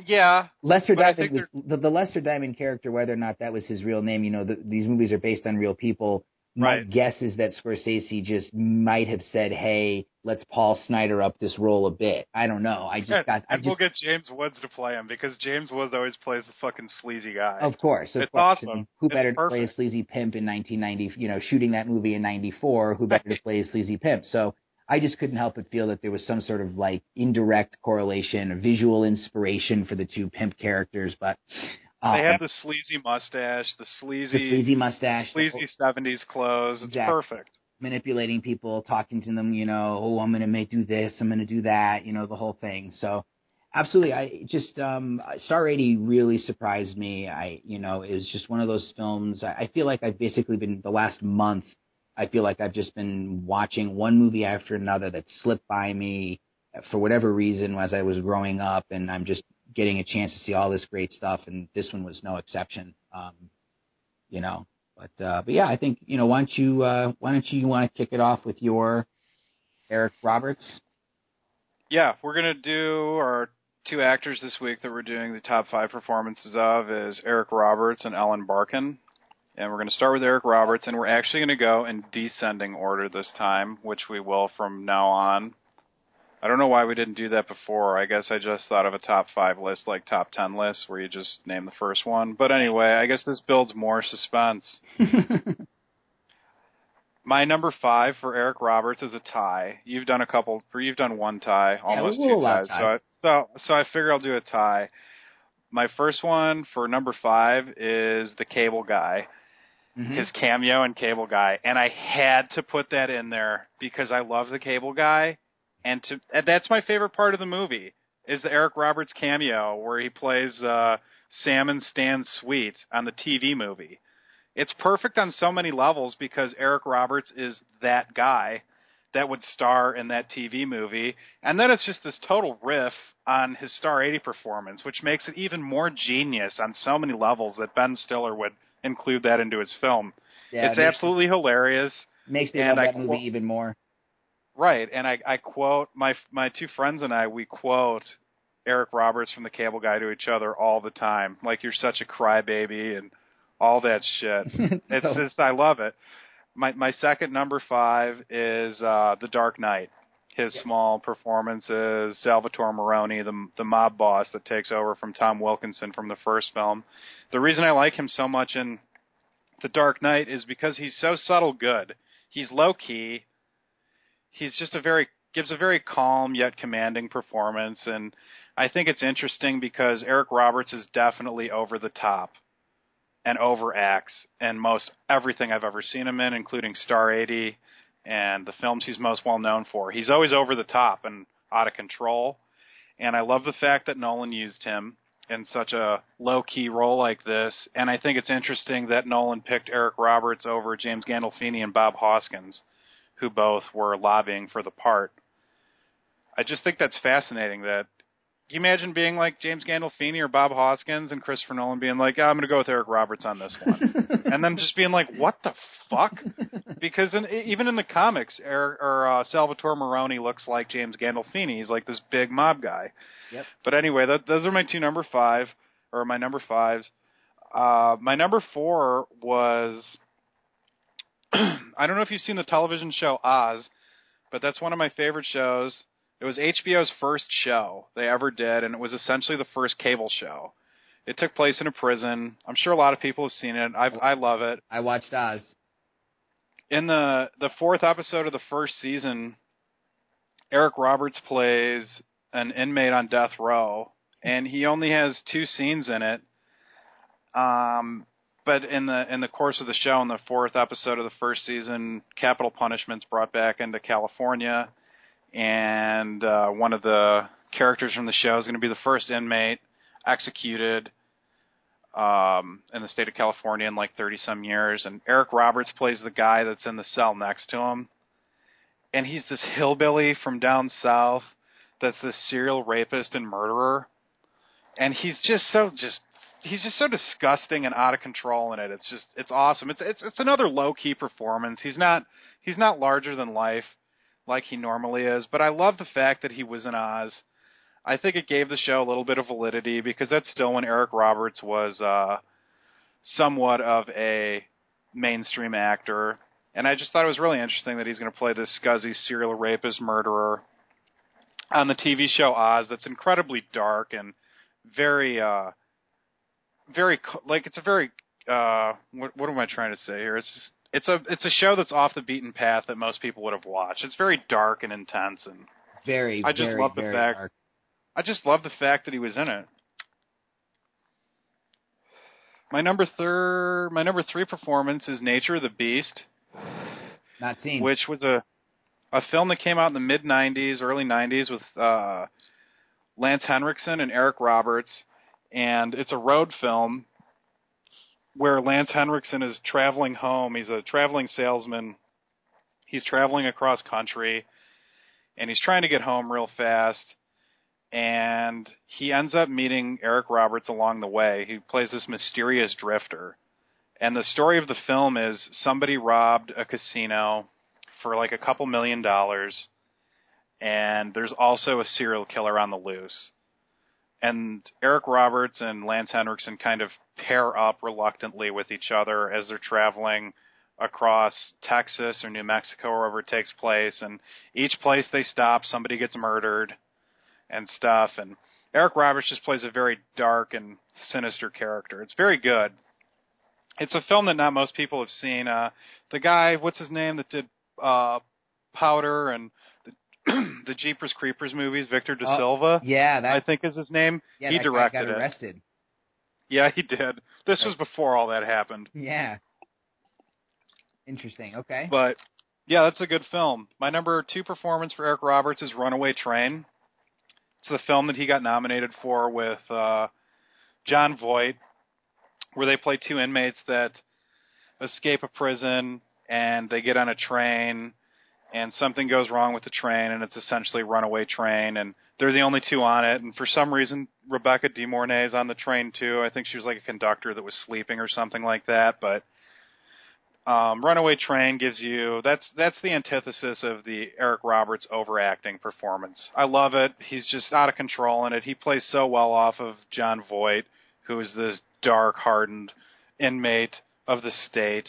yeah. Lester Diamond was the Lester Diamond character, whether or not that was his real name. These movies are based on real people. My guess is that Scorsese just might have said, "Hey, let's Paul Snyder up this role a bit." I don't know. We'll get James Woods to play him, because James Woods always plays the fucking sleazy guy. Of course, it's awesome. I mean, who better to play a sleazy pimp in 1990? Shooting that movie in '94. Who better to play a sleazy pimp? So I just couldn't help but feel that there was some sort of like indirect correlation, a visual inspiration for the 2 pimp characters, but. They have the sleazy mustache, the sleazy mustache, sleazy 70s clothes. It's perfect. Manipulating people, talking to them, I'm going to do this, I'm going to do that, the whole thing. So, absolutely, I just Star 80 really surprised me. It was just one of those films. I feel like I've basically been the last month. I feel like I've just been watching one movie after another that slipped by me for whatever reason as I was growing up, and I'm just getting a chance to see all this great stuff, and this one was no exception. But yeah, I think why don't you want to kick it off with your Eric Roberts? Yeah, we're gonna do our 2 actors this week that we're doing the top 5 performances of is Eric Roberts and Ellen Barkin, and we're gonna start with Eric Roberts, and we're actually gonna go in descending order this time, which we will from now on. I don't know why we didn't do that before. I guess I just thought of a top 5 list, like top 10 list, where you just name the first one. But anyway, I guess this builds more suspense. My number 5 for Eric Roberts is a tie. You've done one tie, almost two ties. So I figure I'll do a tie. My first one for number 5 is the Cable Guy. Mm-hmm. His cameo in Cable Guy. And I had to put that in there because I love the Cable Guy. And that's my favorite part of the movie, is the Eric Roberts cameo where he plays Sam and Stan Sweet on the TV movie. It's perfect on so many levels because Eric Roberts is that guy that would star in that TV movie. And then it's just this total riff on his Star 80 performance, which makes it even more genius on so many levels that Ben Stiller would include that into his film. Yeah, it's absolutely hilarious. Makes me love that movie even more. Right, and I quote, my two friends and I, we quote Eric Roberts from the Cable Guy to each other all the time. Like, you're such a crybaby and all that shit. I love it. My second number 5 is The Dark Knight. His small performances, Salvatore Moroni, the mob boss that takes over from Tom Wilkinson from the first film. The reason I like him so much in The Dark Knight is because he's so subtle good. He's low-key. He's just gives a very calm yet commanding performance, and I think it's interesting because Eric Roberts is definitely over the top and overacts in most everything I've ever seen him in, including Star 80 and the films he's most well known for. He's always over the top and out of control, and I love the fact that Nolan used him in such a low-key role like this, and I think it's interesting that Nolan picked Eric Roberts over James Gandolfini and Bob Hoskins, who both were lobbying for the part. I just think that's fascinating. That you imagine being like James Gandolfini or Bob Hoskins and Christopher Nolan being like, I'm going to go with Eric Roberts on this one. And then just being like, what the fuck? Because even in the comics, Salvatore Moroni looks like James Gandolfini. He's like this big mob guy. Yep. But anyway, those are my two number 5, or my number 5s. My number 4 was... I don't know if you've seen the television show Oz, but that's one of my favorite shows. It was HBO's first show they ever did, and it was essentially the first cable show. It took place in a prison. I'm sure a lot of people have seen it. I love it. I watched Oz. In the 4th episode of the first season, Eric Roberts plays an inmate on death row, and he only has 2 scenes in it. But in the course of the show, in the 4th episode of the first season, capital punishment's brought back into California, and one of the characters from the show is going to be the first inmate executed in the state of California in like 30-some years. And Eric Roberts plays the guy that's in the cell next to him, and he's this hillbilly from down south that's this serial rapist and murderer, and he's just so disgusting and out of control in it. It's awesome. It's another low key performance. He's not larger than life like he normally is, but I love the fact that he was in Oz. I think it gave the show a little bit of validity because that's still when Eric Roberts was somewhat of a mainstream actor, and I just thought it was really interesting that he's going to play this scuzzy serial rapist murderer on the TV show Oz. That's incredibly dark and very it's a very what am I trying to say here? It's a show that's off the beaten path that most people would have watched. It's very dark and intense, and I just love the fact that he was in it. My number 3 performance is Nature of the Beast. Not seen. Which was a film that came out in the mid '90s, early '90s with Lance Henriksen and Eric Roberts. And it's a road film where Lance Henriksen is traveling home. He's a traveling salesman. He's traveling across country, and he's trying to get home real fast. And he ends up meeting Eric Roberts along the way. He plays this mysterious drifter. And the story of the film is somebody robbed a casino for like a couple $1 million, and there's also a serial killer on the loose. And Eric Roberts and Lance Henriksen kind of pair up reluctantly with each other as they're traveling across Texas or New Mexico or wherever it takes place, and each place they stop, somebody gets murdered and stuff, and Eric Roberts just plays a very dark and sinister character. It's very good. It's a film that not most people have seen. The guy, what's his name, that did Powder and the Jeepers Creepers movies, Victor De Silva, yeah, I think is his name. Yeah, he that directed guy got arrested. it. Yeah, he did. This was before all that happened. Yeah. Interesting. Okay. But yeah, that's a good film. My number 2 performance for Eric Roberts is Runaway Train. It's the film that he got nominated for with Jon Voight, where they play 2 inmates that escape a prison and they get on a train and something goes wrong with the train and it's essentially Runaway Train and they're the only 2 on it. And for some reason, Rebecca De Mornay is on the train too. I think she was like a conductor that was sleeping or something like that. But Runaway Train gives you, that's the antithesis of the Eric Roberts overacting performance. I love it. He's just out of control in it. He plays so well off of Jon Voight, who is this dark, hardened inmate of the state.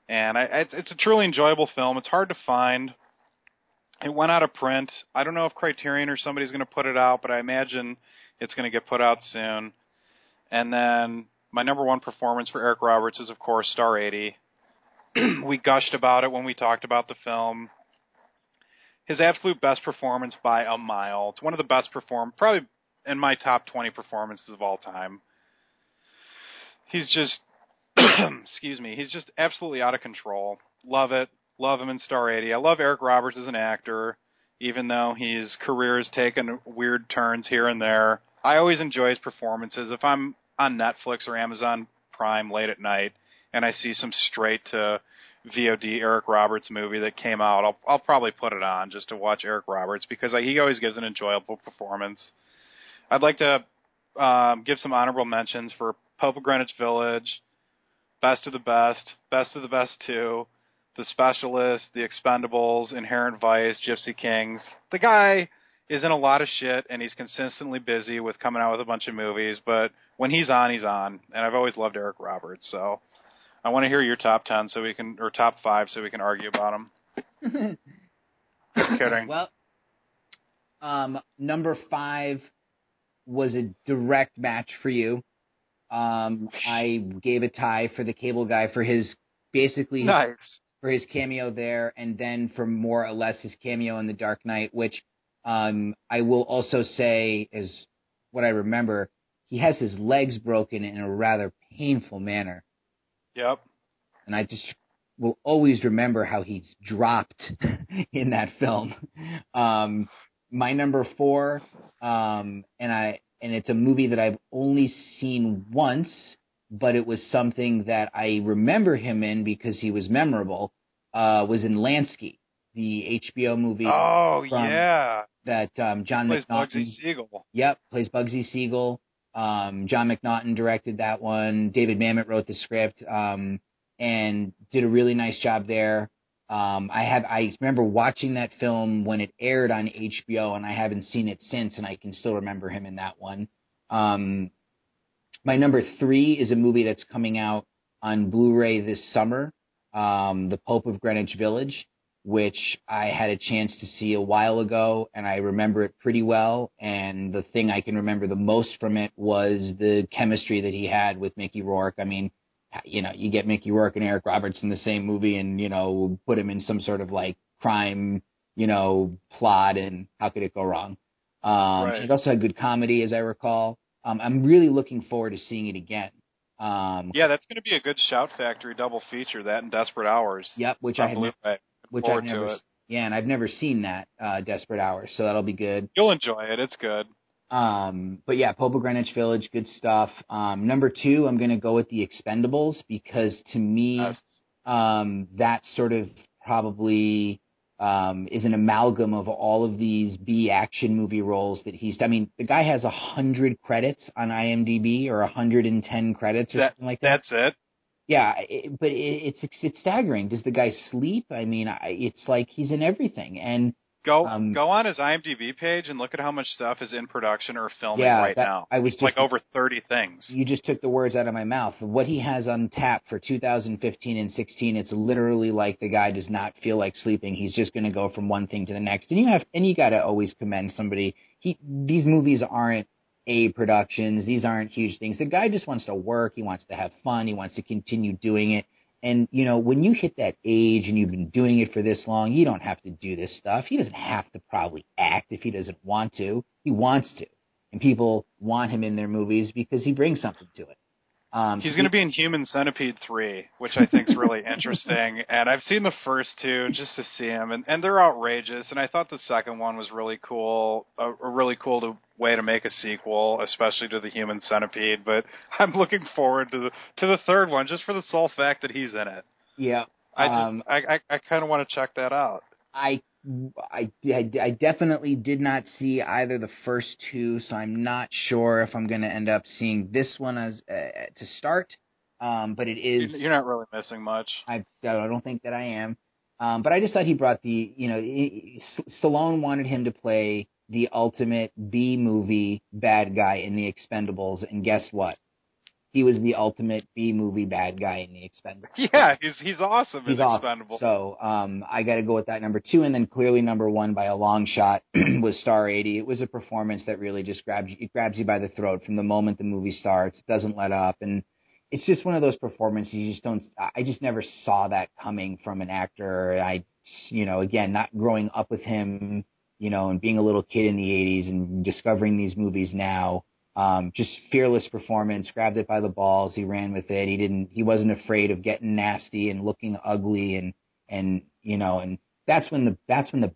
And it's a truly enjoyable film. It's hard to find. It went out of print. I don't know if Criterion or somebody's going to put it out, but I imagine it's going to get put out soon. And then my number 1 performance for Eric Roberts is, of course, Star 80. We gushed about it when we talked about the film. His absolute best performance by a mile. It's one of the best probably in my top 20 performances of all time. He's just, excuse me, he's just absolutely out of control. Love it. Love him in Star 80. I love Eric Roberts as an actor, even though his career has taken weird turns here and there. I always enjoy his performances. If I'm on Netflix or Amazon Prime late at night and I see some straight to VOD Eric Roberts movie that came out, I'll probably put it on just to watch Eric Roberts because he always gives an enjoyable performance. I'd like to give some honorable mentions for Pope of Greenwich Village, Best of the Best, Best of the Best 2, The Specialist, The Expendables, Inherent Vice, Gypsy Kings. The guy is in a lot of shit, and he's consistently busy with coming out with a bunch of movies, but when he's on, he's on. And I've always loved Eric Roberts, so I want to hear your top 10 or top 5 so we can argue about him. Just kidding. Well, number 5 was a direct match for you. I gave a tie for The Cable Guy for his nice. For his cameo there, and then for more or less his cameo in The Dark Knight, which I will also say is what I remember. He has his legs broken in a rather painful manner. Yep. And I just will always remember how he's dropped in that film. My number 4, and it's a movie that I've only seen once, but it was something that I remember him in because he was memorable, was in Lansky, the HBO movie. Oh, yeah. That John plays McNaughton. Bugsy Siegel. Yep, plays Bugsy Siegel. John McNaughton directed that one. David Mamet wrote the script and did a really nice job there. I remember watching that film when it aired on HBO, and I haven't seen it since, and I can still remember him in that one. My number 3 is a movie that's coming out on Blu-ray this summer, The Pope of Greenwich Village, which I had a chance to see a while ago, and I remember it pretty well. And the thing I can remember the most from it was the chemistry that he had with Mickey Rourke. I mean, you get Mickey Rourke and Eric Roberts in the same movie and, put him in some sort of like crime, plot, and how could it go wrong? Right. It also had good comedy, as I recall. I'm really looking forward to seeing it again. Yeah, that's going to be a good Shout Factory double feature, that and Desperate Hours. Yep, and I've never seen that, Desperate Hours, so that'll be good. You'll enjoy it. It's good. But yeah, Pope of Greenwich Village, good stuff. Number 2, I'm going to go with The Expendables because to me, Yes. that sort of probably is an amalgam of all of these B action movie roles that he's. I mean, the guy has 100 credits on IMDb or 110 credits or something like that. That's it. Yeah, it's staggering. Does the guy sleep? I mean, it's like he's in everything. And Go on his IMDb page and look at how much stuff is in production or filming now. I was it's like over 30 things. You just took the words out of my mouth. What he has on tap for 2015 and 16, it's literally like the guy does not feel like sleeping. He's just going to go from one thing to the next. And you got to always commend somebody. These movies aren't A productions. These aren't huge things. The guy just wants to work. He wants to have fun. He wants to continue doing it. And, when you hit that age and you've been doing it for this long, you don't have to do this stuff. He doesn't have to probably act if he doesn't want to. He wants to. And people want him in their movies because he brings something to it. He's going to be in Human Centipede 3, which I think is really interesting. And I've seen the first two just to see him, and they're outrageous. And I thought the second one was really cool, a really cool way to make a sequel, especially to the Human Centipede. But I'm looking forward to the third one just for the sole fact that he's in it. Yeah, I kind of want to check that out. I definitely did not see either the first two, so I'm not sure if I'm going to end up seeing this one as to start. But it is. You're not really missing much. I don't think that I am. But I just thought he brought Stallone wanted him to play the ultimate B movie bad guy in The Expendables, and guess what? He was the ultimate B movie bad guy in The Expendables. Yeah, he's awesome in Expendables. So I got to go with that number 2, and then clearly number 1 by a long shot was Star 80. It was a performance that really just grabs you by the throat from the moment the movie starts. It doesn't let up, and it's just one of those performances I just never saw that coming from an actor. Again, not growing up with him, and being a little kid in the 80s and discovering these movies now. Just fearless performance, grabbed it by the balls. He ran with it. He wasn't afraid of getting nasty and looking ugly and that's when the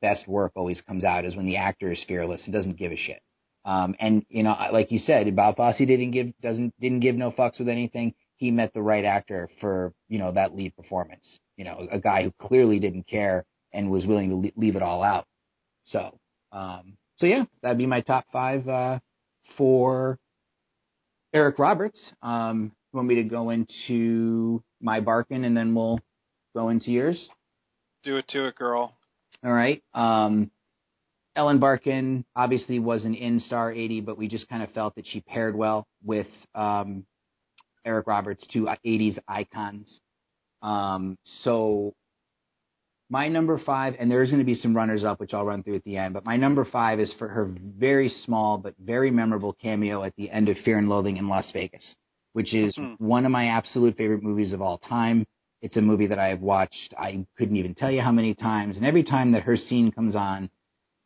best work always comes out, is when the actor is fearless and doesn't give a shit. Like you said, Bob Fosse didn't give no fucks with anything. He met the right actor for, that lead performance, a guy who clearly didn't care and was willing to leave it all out. So yeah, that'd be my top 5, for Eric Roberts. You want me to go into my Barkin and then we'll go into yours? Do it to it, girl. All right. Ellen Barkin obviously wasn't in Star 80, but we just kind of felt that she paired well with Eric Roberts, two 80s icons. So my number 5, and there's going to be some runners-up, which I'll run through at the end, but my number 5 is for her very small but very memorable cameo at the end of Fear and Loathing in Las Vegas, which is one of my absolute favorite movies of all time. It's a movie that I have watched, I couldn't even tell you how many times, and every time that her scene comes on,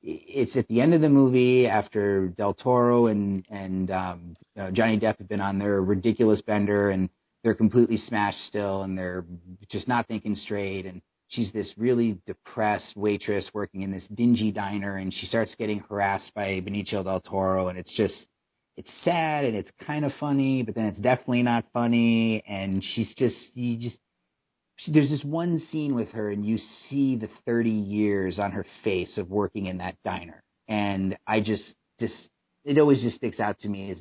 it's at the end of the movie after Del Toro and Johnny Depp have been on their ridiculous bender, and they're completely smashed still, and they're just not thinking straight, and she's this really depressed waitress working in this dingy diner, and she starts getting harassed by Benicio del Toro, and it's sad, and it's kind of funny, but then it's definitely not funny, and there's this one scene with her, and you see the 30 years on her face of working in that diner, and it always just sticks out to me as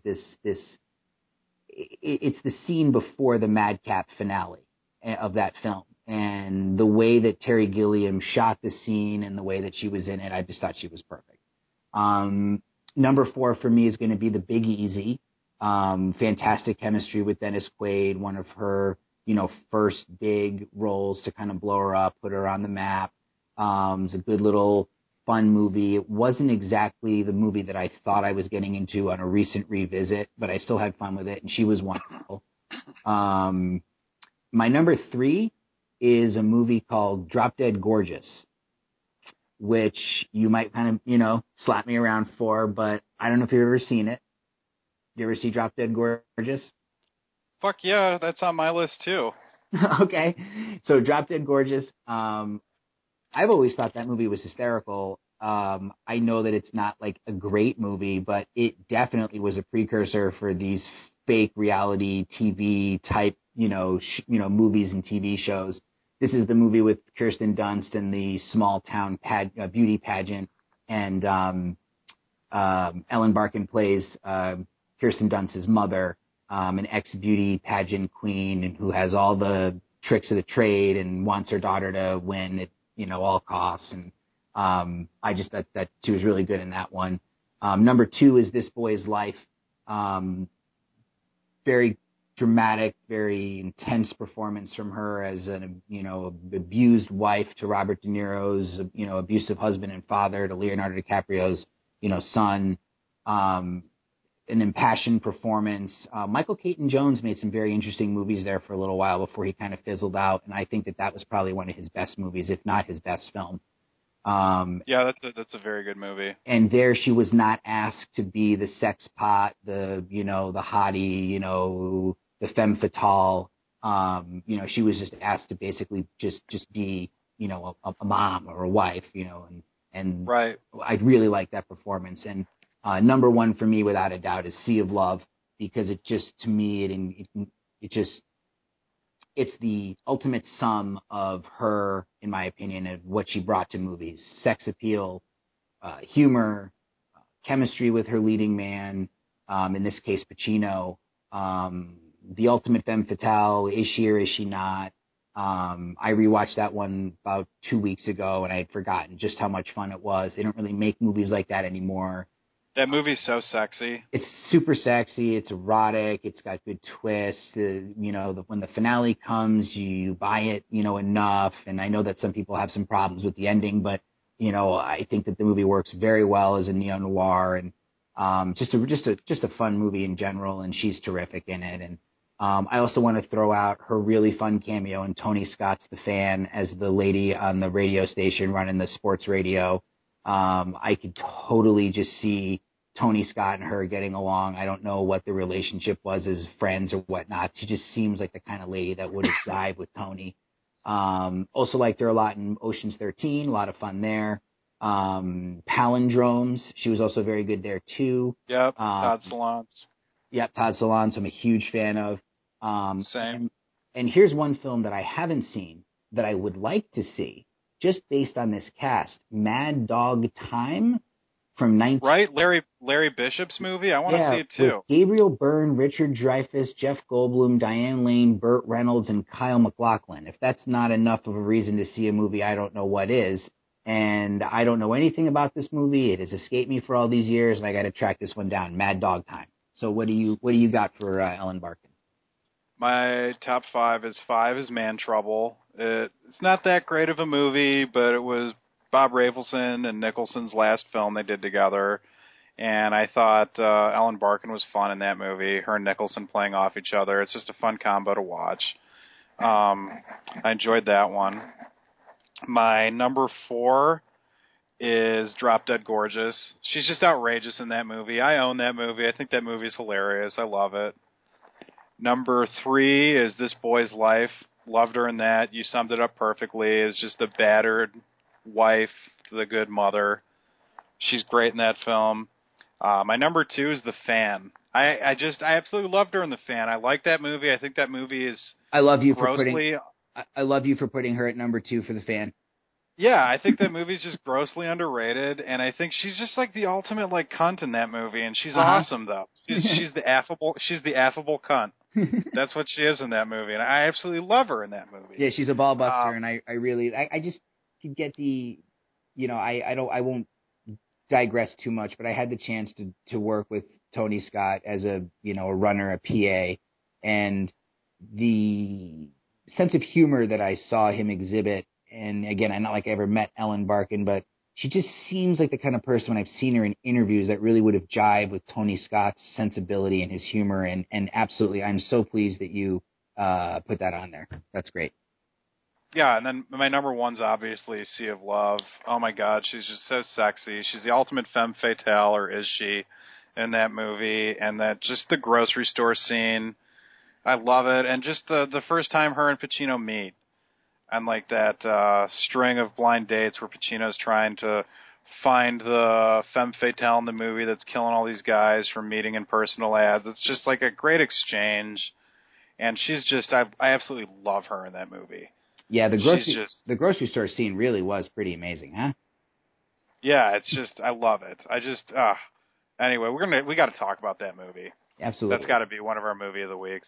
it's the scene before the madcap finale of that film. And the way that Terry Gilliam shot the scene and the way that she was in it, I just thought she was perfect. Number 4 for me is going to be The Big Easy. Fantastic chemistry with Dennis Quaid, one of her, first big roles to kind of blow her up, put her on the map. It's a good little fun movie. It wasn't exactly the movie that I thought I was getting into on a recent revisit, but I still had fun with it, and she was wonderful. My number 3 is a movie called Drop Dead Gorgeous, which you might kind of, slap me around for, but I don't know if you've ever seen it. You ever see Drop Dead Gorgeous? Fuck yeah, that's on my list too. Okay. So Drop Dead Gorgeous, I've always thought that movie was hysterical. I know that it's not like a great movie, but it definitely was a precursor for these fake reality TV type, movies and TV shows. This is the movie with Kirsten Dunst and the small town beauty pageant, and Ellen Barkin plays Kirsten Dunst's mother, an ex-beauty pageant queen, and who has all the tricks of the trade and wants her daughter to win at all costs. And I just that she was really good in that one. Number 2 is This Boy's Life. Very dramatic, very intense performance from her as an abused wife to Robert De Niro's abusive husband and father to Leonardo DiCaprio's son. An impassioned performance. Michael Caton Jones made some very interesting movies there for a little while before he kind of fizzled out, and I think that was probably one of his best movies, if not his best film. Yeah, that's a very good movie. And there she was not asked to be the sex pot, the hottie, the femme fatale. She was just asked to basically just be, a mom or a wife, and right. I really like that performance. And number 1 for me, without a doubt, is Sea of Love, because it just, to me, it's the ultimate sum of her, in my opinion, of what she brought to movies: sex appeal, humor, chemistry with her leading man, in this case Pacino, the ultimate femme fatale. Is she or is she not? I rewatched that one about 2 weeks ago, and I had forgotten just how much fun it was. They don't really make movies like that anymore. That movie's so sexy. It's super sexy. It's erotic. It's got good twists. When the finale comes, you buy it, enough. And I know that some people have some problems with the ending, but I think that the movie works very well as a neo noir, and just a fun movie in general. And she's terrific in it. And I also want to throw out her really fun cameo in Tony Scott's The Fan as the lady on the radio station running the sports radio. I could totally just see Tony Scott and her getting along. I don't know what the relationship was as friends or whatnot. She just seems like the kind of lady that would have jived with Tony. Also liked her a lot in Ocean's 13, a lot of fun there. Palindromes, she was also very good there too. Yep, Todd Solondz. Yep, Todd Solondz, I'm a huge fan of. Same. And here's one film that I haven't seen that I would like to see, just based on this cast: Mad Dog Time from 19... Right, Larry Bishop's movie? I want to see it too. With Gabriel Byrne, Richard Dreyfuss, Jeff Goldblum, Diane Lane, Burt Reynolds, and Kyle MacLachlan. If that's not enough of a reason to see a movie, I don't know what is. And I don't know anything about this movie. It has escaped me for all these years, and I got to track this one down. Mad Dog Time. So what do you got for Ellen Barkin? My top 5 is Man Trouble. It's not that great of a movie, but it was Bob Rafelson and Nicholson's last film they did together, and I thought Ellen Barkin was fun in that movie. Her and Nicholson playing off each other. It's just a fun combo to watch. I enjoyed that one. My number 4 is Drop Dead Gorgeous. She's just outrageous in that movie. I own that movie. I think that movie's hilarious. I love it. Number 3 is This Boy's Life. Loved her in that. You summed it up perfectly. Is just the battered wife, the good mother. She's great in that film. My number 2 is The Fan. I absolutely loved her in The Fan. I like that movie. I think that movie is I love you for putting her at number 2 for The Fan. Yeah, I think that movie's just grossly underrated, and I think she's just like the ultimate like cunt in that movie, and she's awesome though. She's the affable cunt. That's what she is in that movie, and I absolutely love her in that movie. Yeah, she's a ball buster, and I just could get the, I won't digress too much, but I had the chance to work with Tony Scott as a runner, a PA, and the sense of humor that I saw him exhibit. And again, I'm not like I ever met Ellen Barkin, but she just seems like the kind of person when I've seen her in interviews that really would have jived with Tony Scott's sensibility and his humor. And absolutely, I'm so pleased that you put that on there. That's great. Yeah, and then my number 1's obviously Sea of Love. Oh my God, she's just so sexy. She's the ultimate femme fatale, or is she, in that movie? And that just the grocery store scene, I love it. And just the first time her and Pacino meet. And like that string of blind dates where Pacino's trying to find the femme fatale in the movie that's killing all these guys from meeting in personal ads. It's just like a great exchange. And she's just, I absolutely love her in that movie. Yeah, the grocery store scene really was pretty amazing, huh? Yeah, it's just, I love it. Anyway, we got to talk about that movie. Absolutely. That's got to be one of our movie of the weeks.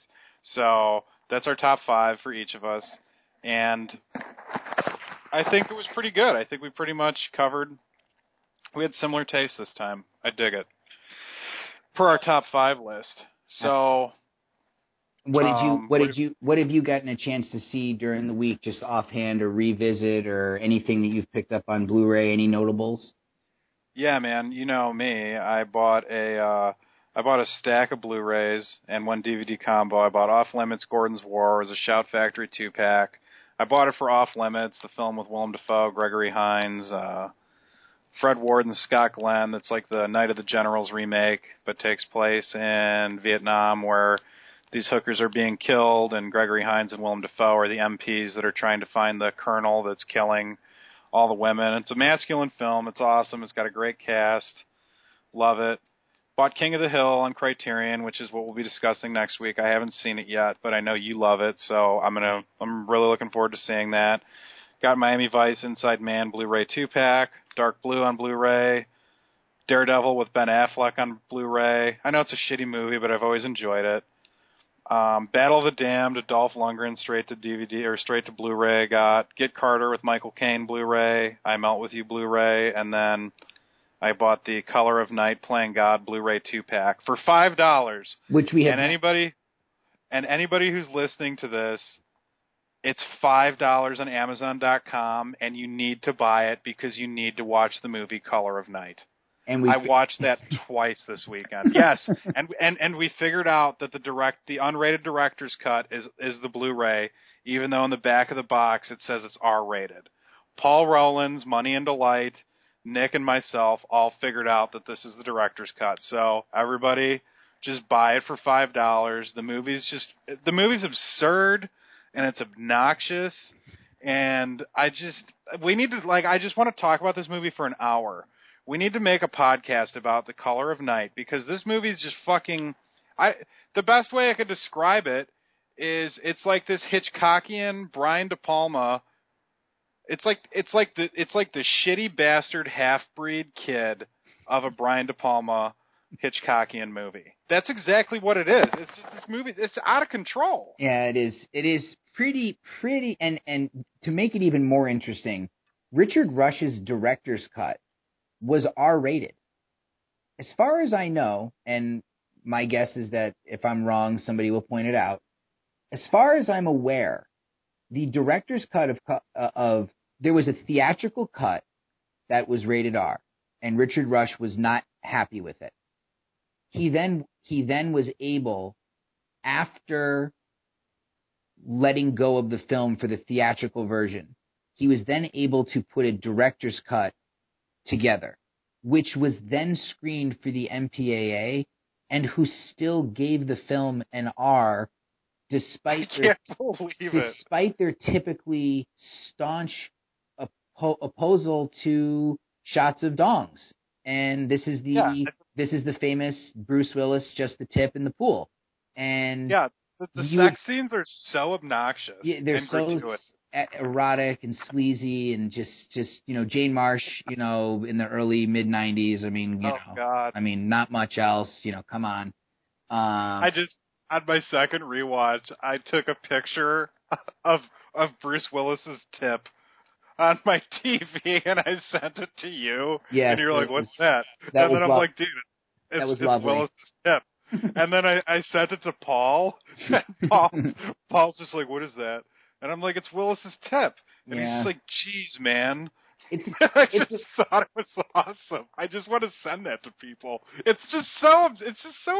So that's our top 5 for each of us. And I think it was pretty good. I think we pretty much covered. We had similar tastes this time. I dig it. For our top 5 list. So, what have you gotten a chance to see during the week, just offhand, or revisit, or anything that you've picked up on Blu-ray? Any notables? Yeah, man. You know me. I bought a stack of Blu-rays and one DVD combo. I bought Off Limits: Gordon's War. It was a Shout Factory 2-pack. I bought it for Off Limits, the film with Willem Dafoe, Gregory Hines, Fred Ward, and Scott Glenn. That's like the Night of the Generals remake, but takes place in Vietnam, where these hookers are being killed, and Gregory Hines and Willem Dafoe are the MPs that are trying to find the colonel that's killing all the women. It's a masculine film. It's awesome. It's got a great cast. Love it. Bought King of the Hill on Criterion, which is what we'll be discussing next week. I haven't seen it yet, but I know you love it, so I'm really looking forward to seeing that. Got Miami Vice Inside Man Blu-ray 2-pack, Dark Blue on Blu-ray, Daredevil with Ben Affleck on Blu-ray. I know it's a shitty movie, but I've always enjoyed it. Battle of the Damned, a Dolph Lundgren straight to DVD or straight to Blu-ray. I got Get Carter with Michael Caine Blu-ray, I Melt With You Blu-ray, and then I bought the Color of Night Playing God Blu-ray 2-pack for $5. Which we have. And anybody who's listening to this, it's $5 on Amazon.com, and you need to buy it because you need to watch the movie Color of Night. And I watched that twice this weekend. Yes, and we figured out that the unrated director's cut is the Blu-ray, even though in the back of the box it says it's R-rated. Paul Rowlands, Money and Delight, Nick and myself all figured out that this is the director's cut. So everybody, just buy it for $5. The movie's absurd and it's obnoxious, and I just want to talk about this movie for an hour. We need to make a podcast about The Color of Night because this movie is just fucking. The best way I could describe it is it's like this Hitchcockian Brian De Palma. It's like the shitty bastard half-breed kid of a Brian De Palma Hitchcockian movie. That's exactly what it is. It's just this movie. It's out of control. Yeah, it is. It is pretty, and to make it even more interesting, Richard Rush's director's cut was R-rated. As far as I know, and my guess is that if I'm wrong, somebody will point it out. As far as I'm aware, the director's cut of there was a theatrical cut that was rated R, and Richard Rush was not happy with it. He then was able, after letting go of the film for the theatrical version, he was then able to put a director's cut together, which was then screened for the MPAA, and who still gave the film an R, despite their typically staunch opposal to shots of dongs. And this is the famous Bruce Willis, just the tip in the pool. And the sex scenes are so obnoxious. Yeah, they're and so gratuitous. Erotic and sleazy, and just Jane Marsh, in the early mid '90s. I mean, God. I mean, not much else. Come on. I just on my second rewatch, I took a picture of Bruce Willis's tip on my TV and I sent it to you. Yes, and you're like, "What's that?" That and then I'm like, "Dude, it's lovely. Willis's tip." And then I sent it to Paul, and Paul's just like, "What is that?" And I'm like, "It's Willis's tip." And he's just like, "Geez, man." I just thought it was awesome. I just want to send that to people. It's just so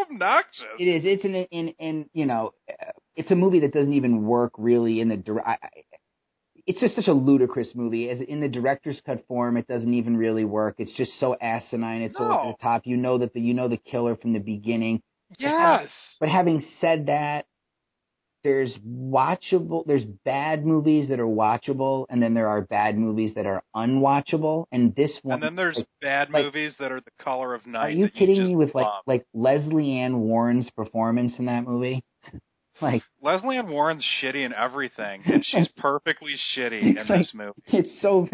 obnoxious. It is. It's a movie that doesn't even work really in the it's just such a ludicrous movie. As in the director's cut form, it doesn't even really work. It's just so asinine. It's so over the top. You know the killer from the beginning. Yes. But having said that, there's bad movies that are watchable, and then there are bad movies that are unwatchable. And this one, and then there's bad movies that are The Color of Night. Are you kidding me with like Leslie Ann Warren's performance in that movie? Like Leslie Ann Warren's shitty in everything, and she's perfectly shitty in this movie. It's so,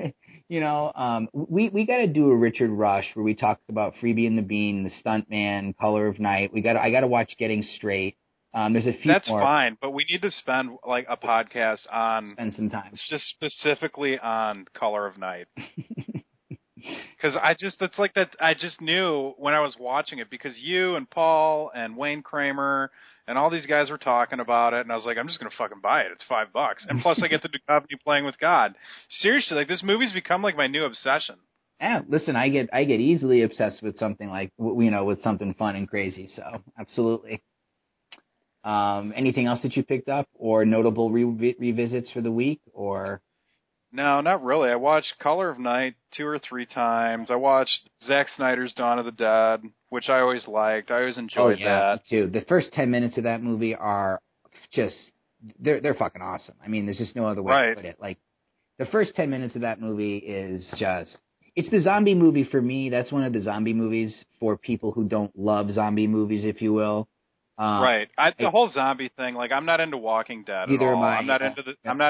we got to do a Richard Rush where we talk about Freebie and the Bean, The Stuntman, Color of Night. I got to watch Getting Straight. There's a few That's more. fine, but we need to spend like a podcast on Spend some time. just specifically on Color of Night. Because it's like that. I just knew when I was watching it because you and Paul and Wayne Kramer and all these guys were talking about it, and I was like, I'm just gonna fucking buy it. It's $5, and plus I get the Duchovny playing with God. Seriously, like this movie's become like my new obsession. Yeah, listen, I get easily obsessed with something like with something fun and crazy. So absolutely. Anything else that you picked up or notable revisits for the week or? No, not really. I watched Color of Night 2 or 3 times. I watched Zack Snyder's Dawn of the Dead, which I always liked. I always enjoyed that. Me too. The first 10 minutes of that movie are just they're fucking awesome. I mean, there's just no other way to put it. Like the first 10 minutes of that movie is just it's the zombie movie for me. That's one of the zombie movies for people who don't love zombie movies, if you will. Right. The whole zombie thing, like I'm not into Walking Dead at all. I'm not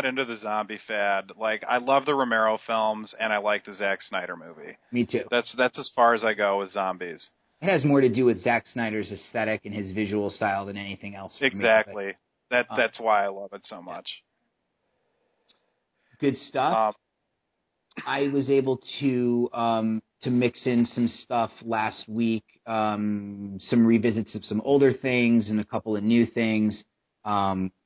into the zombie fad. Like I love the Romero films and I like the Zack Snyder movie. Me too. That's as far as I go with zombies. It has more to do with Zack Snyder's aesthetic and his visual style than anything else. Exactly. That's why I love it so much. Good stuff. I was able to mix in some stuff last week, some revisits of some older things and a couple of new things.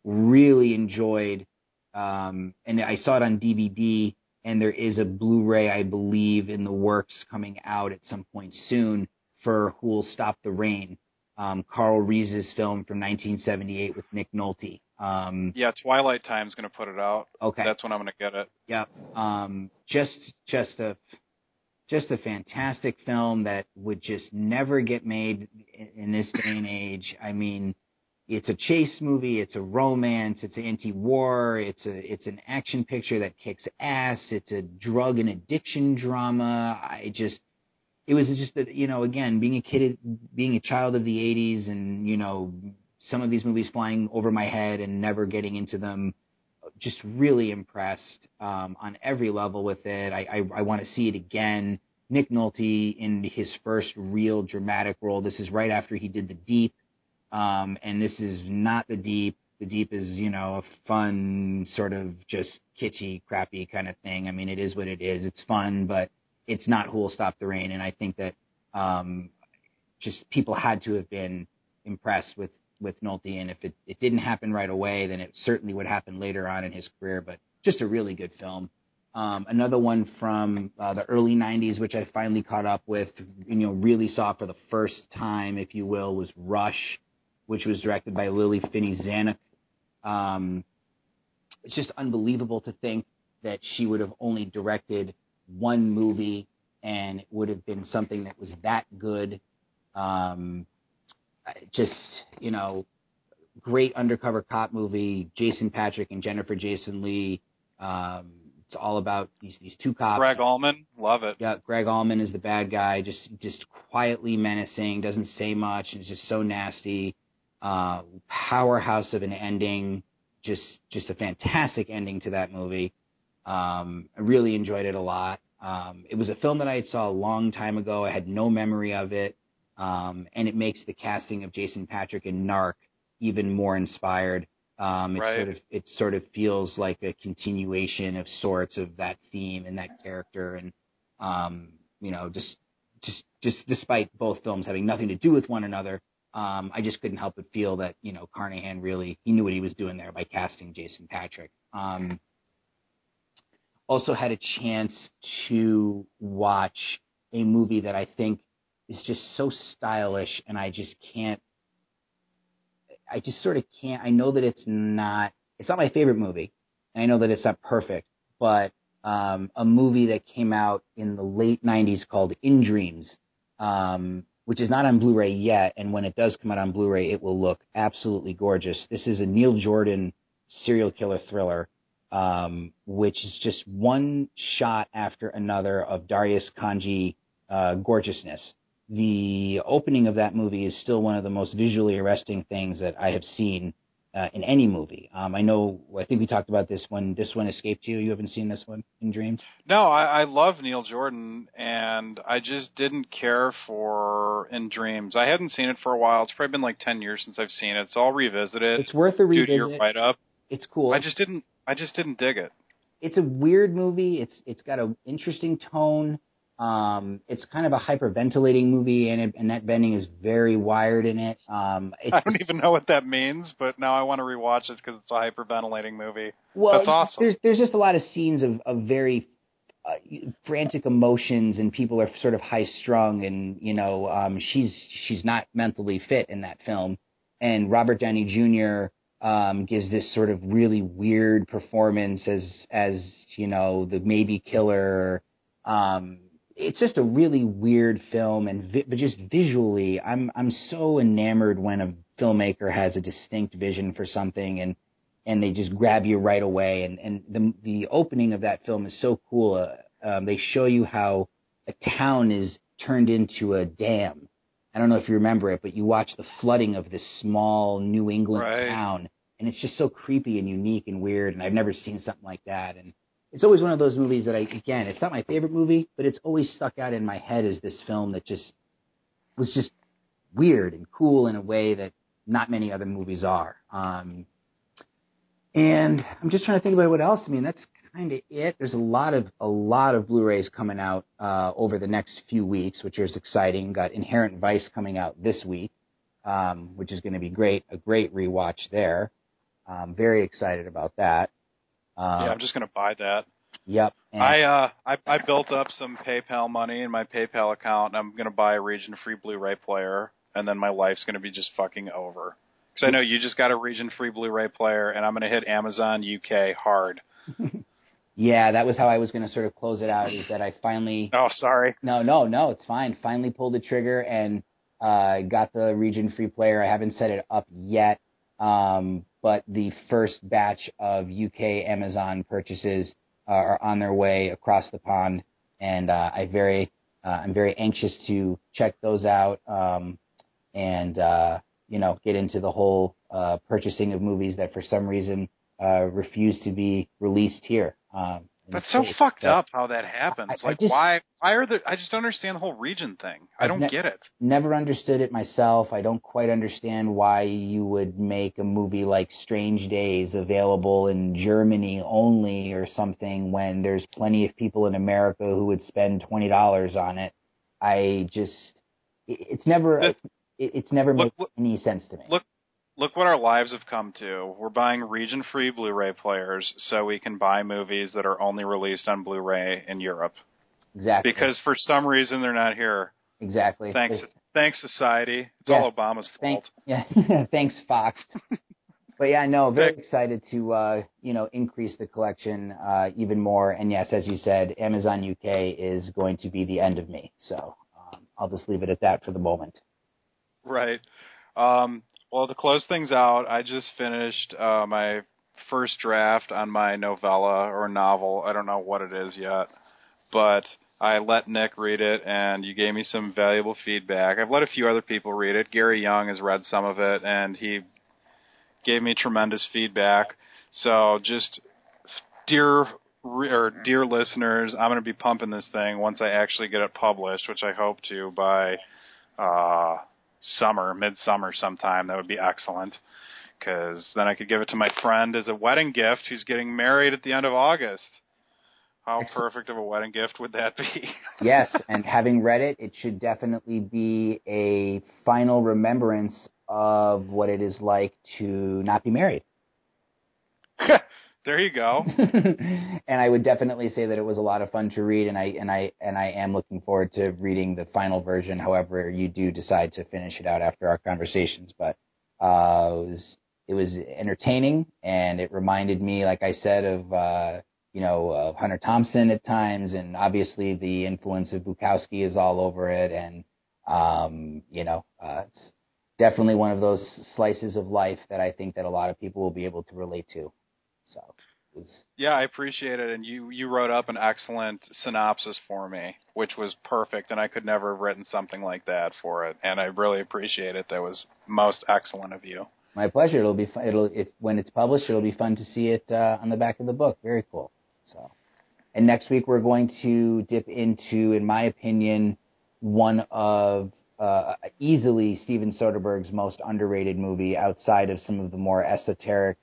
Really enjoyed, and I saw it on DVD, and there is a Blu-ray, I believe, in the works coming out at some point soon for Who'll Stop the Rain, Carl Reese's film from 1978 with Nick Nolte. Yeah, Twilight Time's going to put it out. Okay. That's when I'm going to get it. Yep. Just a fantastic film that would just never get made in this day and age. I mean, it's a chase movie, it's a romance, it's anti-war, it's an action picture that kicks ass, it's a drug and addiction drama. It was just that, again, being a child of the 80s and, some of these movies flying over my head and never getting into them, just really impressed on every level with it. I want to see it again. Nick Nolte in his first real dramatic role. This is right after he did The Deep, and this is not The Deep. The Deep is, a fun, sort of just kitschy, crappy kind of thing. I mean, it is what it is. It's fun, but it's not Who'll Stop the Rain. And I think that just people had to have been impressed with Nolte, and if it didn't happen right away, then it certainly would happen later on in his career, but just a really good film. Another one from the early 90s, which I finally caught up with, really saw for the first time, if you will, was Rush, which was directed by Lily Finney Zanuck. It's just unbelievable to think that she would have only directed one movie, and it would have been something that was that good. Great undercover cop movie, Jason Patric and Jennifer Jason Leigh. It's all about these two cops. Greg Allman, love it. Yeah, Greg Allman is the bad guy, just quietly menacing, doesn't say much, and is just so nasty. Powerhouse of an ending, just a fantastic ending to that movie. I really enjoyed it a lot. It was a film that I saw a long time ago. I had no memory of it. And it makes the casting of Jason Patric in Narc even more inspired. It sort of feels like a continuation of sorts of that theme and that character, and just despite both films having nothing to do with one another, I just couldn't help but feel that Carnahan really he knew what he was doing there by casting Jason Patric. Also had a chance to watch a movie that I think is just so stylish, and I just sort of can't. I know that it's not my favorite movie, and I know that it's not perfect, but a movie that came out in the late 90s called In Dreams, which is not on Blu-ray yet, and when it does come out on Blu-ray, it will look absolutely gorgeous. This is a Neil Jordan serial killer thriller, which is just one shot after another of Darius Kanji gorgeousness. The opening of that movie is still one of the most visually arresting things that I have seen in any movie. I think we talked about this when this one escaped you. You haven't seen this one in Dreams? No, I love Neil Jordan, and I just didn't care for In Dreams. I hadn't seen it for a while. It's probably been like 10 years since I've seen it, so I'll revisit it. It's worth a revisit. Due to your write-up. It's cool. I just didn't dig it. It's a weird movie. It's got an interesting tone. It's kind of a hyperventilating movie, and that Benning is very wired in it. I don't even know what that means, but now I want to rewatch it because it's a hyperventilating movie. Well, that's awesome. There's just a lot of scenes of very frantic emotions, and people are sort of high strung, and she's not mentally fit in that film, and Robert Downey Jr. Gives this sort of really weird performance as the maybe killer. It's just a really weird film, but just visually, I'm so enamored when a filmmaker has a distinct vision for something and they just grab you right away. And the opening of that film is so cool. They show you how a town is turned into a dam. I don't know if you remember it, but you watch the flooding of this small New England town, and it's just so creepy and unique and weird. And I've never seen something like that. And it's always one of those movies that it's not my favorite movie, but it's always stuck out in my head as this film that was just weird and cool in a way that not many other movies are. And I'm just trying to think about what else. I mean, that's kind of it. There's a lot of Blu-rays coming out over the next few weeks, which is exciting. Got Inherent Vice coming out this week, which is going to be great. A great rewatch there. Very excited about that. Yeah, I'm just going to buy that. Yep. I built up some PayPal money in my PayPal account, and I'm going to buy a region-free Blu-ray player, and then my life's going to be just fucking over. Because I know you just got a region-free Blu-ray player, and I'm going to hit Amazon UK hard. Yeah, that was how I was going to sort of close it out, is that I finally... Oh, sorry. No, it's fine. Finally pulled the trigger and got the region-free player. I haven't set it up yet. But the first batch of UK Amazon purchases are on their way across the pond, and I'm very anxious to check those out and get into the whole purchasing of movies that for some reason refuse to be released here. That's so fucked up how that happens. Why are there? I just don't understand the whole region thing. I don't get it. Never understood it myself. I don't quite understand why you would make a movie like Strange Days available in Germany only or something when there's plenty of people in America who would spend $20 on it. It's never made any sense to me. Look what our lives have come to. We're buying region-free Blu-ray players so we can buy movies that are only released on Blu-ray in Europe. Exactly. Because for some reason they're not here. Exactly. Thanks, society. It's all Obama's fault. Thanks, Fox. But yeah, no, very excited to increase the collection even more. And yes, as you said, Amazon UK is going to be the end of me. So I'll just leave it at that for the moment. Right. Well, to close things out, I just finished my first draft on my novella or novel. I don't know what it is yet, but I let Nick read it, and you gave me some valuable feedback. I've let a few other people read it. Gary Young has read some of it, and he gave me tremendous feedback. So just, dear listeners, I'm going to be pumping this thing once I actually get it published, which I hope to by midsummer sometime. That would be excellent, because then I could give it to my friend as a wedding gift who's getting married at the end of August. How perfect of a wedding gift would that be? Yes, and having read it, it should definitely be a final remembrance of what it is like to not be married. There you go. And I would definitely say that it was a lot of fun to read, and I am looking forward to reading the final version. However, you do decide to finish it out after our conversations, but it was entertaining, and it reminded me, like I said, of of Hunter Thompson at times, and obviously the influence of Bukowski is all over it, and it's definitely one of those slices of life that I think that a lot of people will be able to relate to. So, yeah, I appreciate it, and you wrote up an excellent synopsis for me, which was perfect, and I could never have written something like that for it, and I really appreciate it. That was most excellent of you. My pleasure. It'll be fun. When it's published, it'll be fun to see it on the back of the book. Very cool. So, and next week we're going to dip into, in my opinion, one of easily Steven Soderbergh's most underrated movie outside of some of the more esoteric,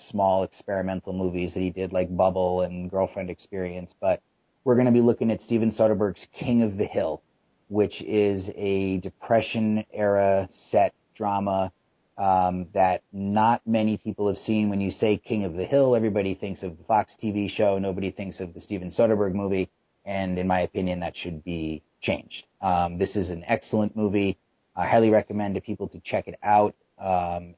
small experimental movies that he did, like Bubble and Girlfriend Experience. But we're going to be looking at Steven Soderbergh's King of the Hill, which is a Depression-era set drama that not many people have seen. When you say King of the Hill, everybody thinks of the Fox TV show. Nobody thinks of the Steven Soderbergh movie. And in my opinion, that should be changed. This is an excellent movie. I highly recommend to people to check it out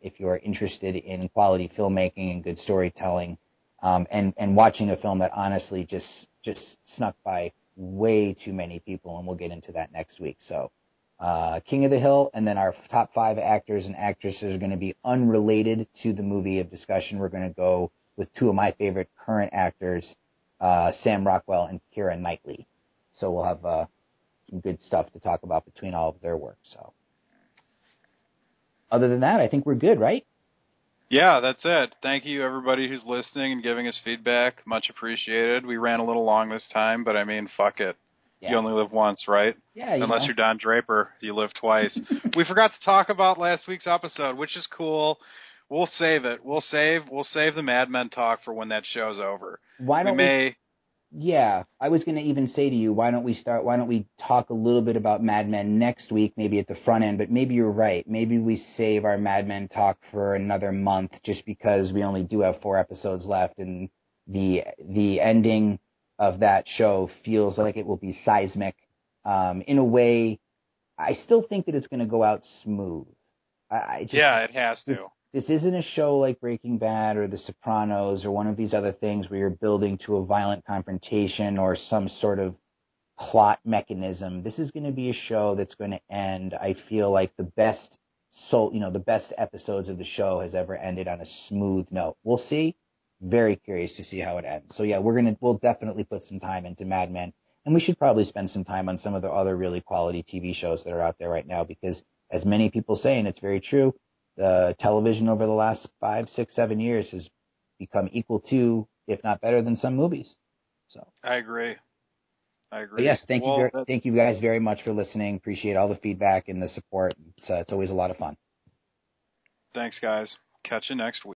if you're interested in quality filmmaking and good storytelling, and watching a film that honestly just snuck by way too many people, and we'll get into that next week. So King of the Hill, and then our top 5 actors and actresses are going to be unrelated to the movie of discussion. We're going to go with 2 of my favorite current actors, Sam Rockwell and Keira Knightley. So we'll have some good stuff to talk about between all of their work. So other than that, I think we're good, right? Yeah, that's it. Thank you, everybody who's listening and giving us feedback. Much appreciated. We ran a little long this time, but I mean, fuck it. Yeah. You only live once, right? Yeah. Unless you're Don Draper, you live twice. We forgot to talk about last week's episode, which is cool. We'll save it. We'll save the Mad Men talk for when that show's over. Why don't we? Yeah, I was going to even say to you, why don't we talk a little bit about Mad Men next week, maybe at the front end, but maybe you're right. Maybe we save our Mad Men talk for another month just because we only do have 4 episodes left, and the ending of that show feels like it will be seismic. In a way, I still think that it's going to go out smooth. It has to. This isn't a show like Breaking Bad or The Sopranos or one of these other things where you're building to a violent confrontation or some sort of plot mechanism. This is going to be a show that's going to end, I feel like, the best episodes of the show has ever ended on a smooth note. We'll see. Very curious to see how it ends. So yeah, we'll definitely put some time into Mad Men, and we should probably spend some time on some of the other really quality TV shows that are out there right now, because as many people say, and it's very true, the television over the last 5, 6, 7 years has become equal to, if not better than, some movies. So I agree. But yes, thank you guys very much for listening. Appreciate all the feedback and the support. It's always a lot of fun. Thanks, guys. Catch you next week.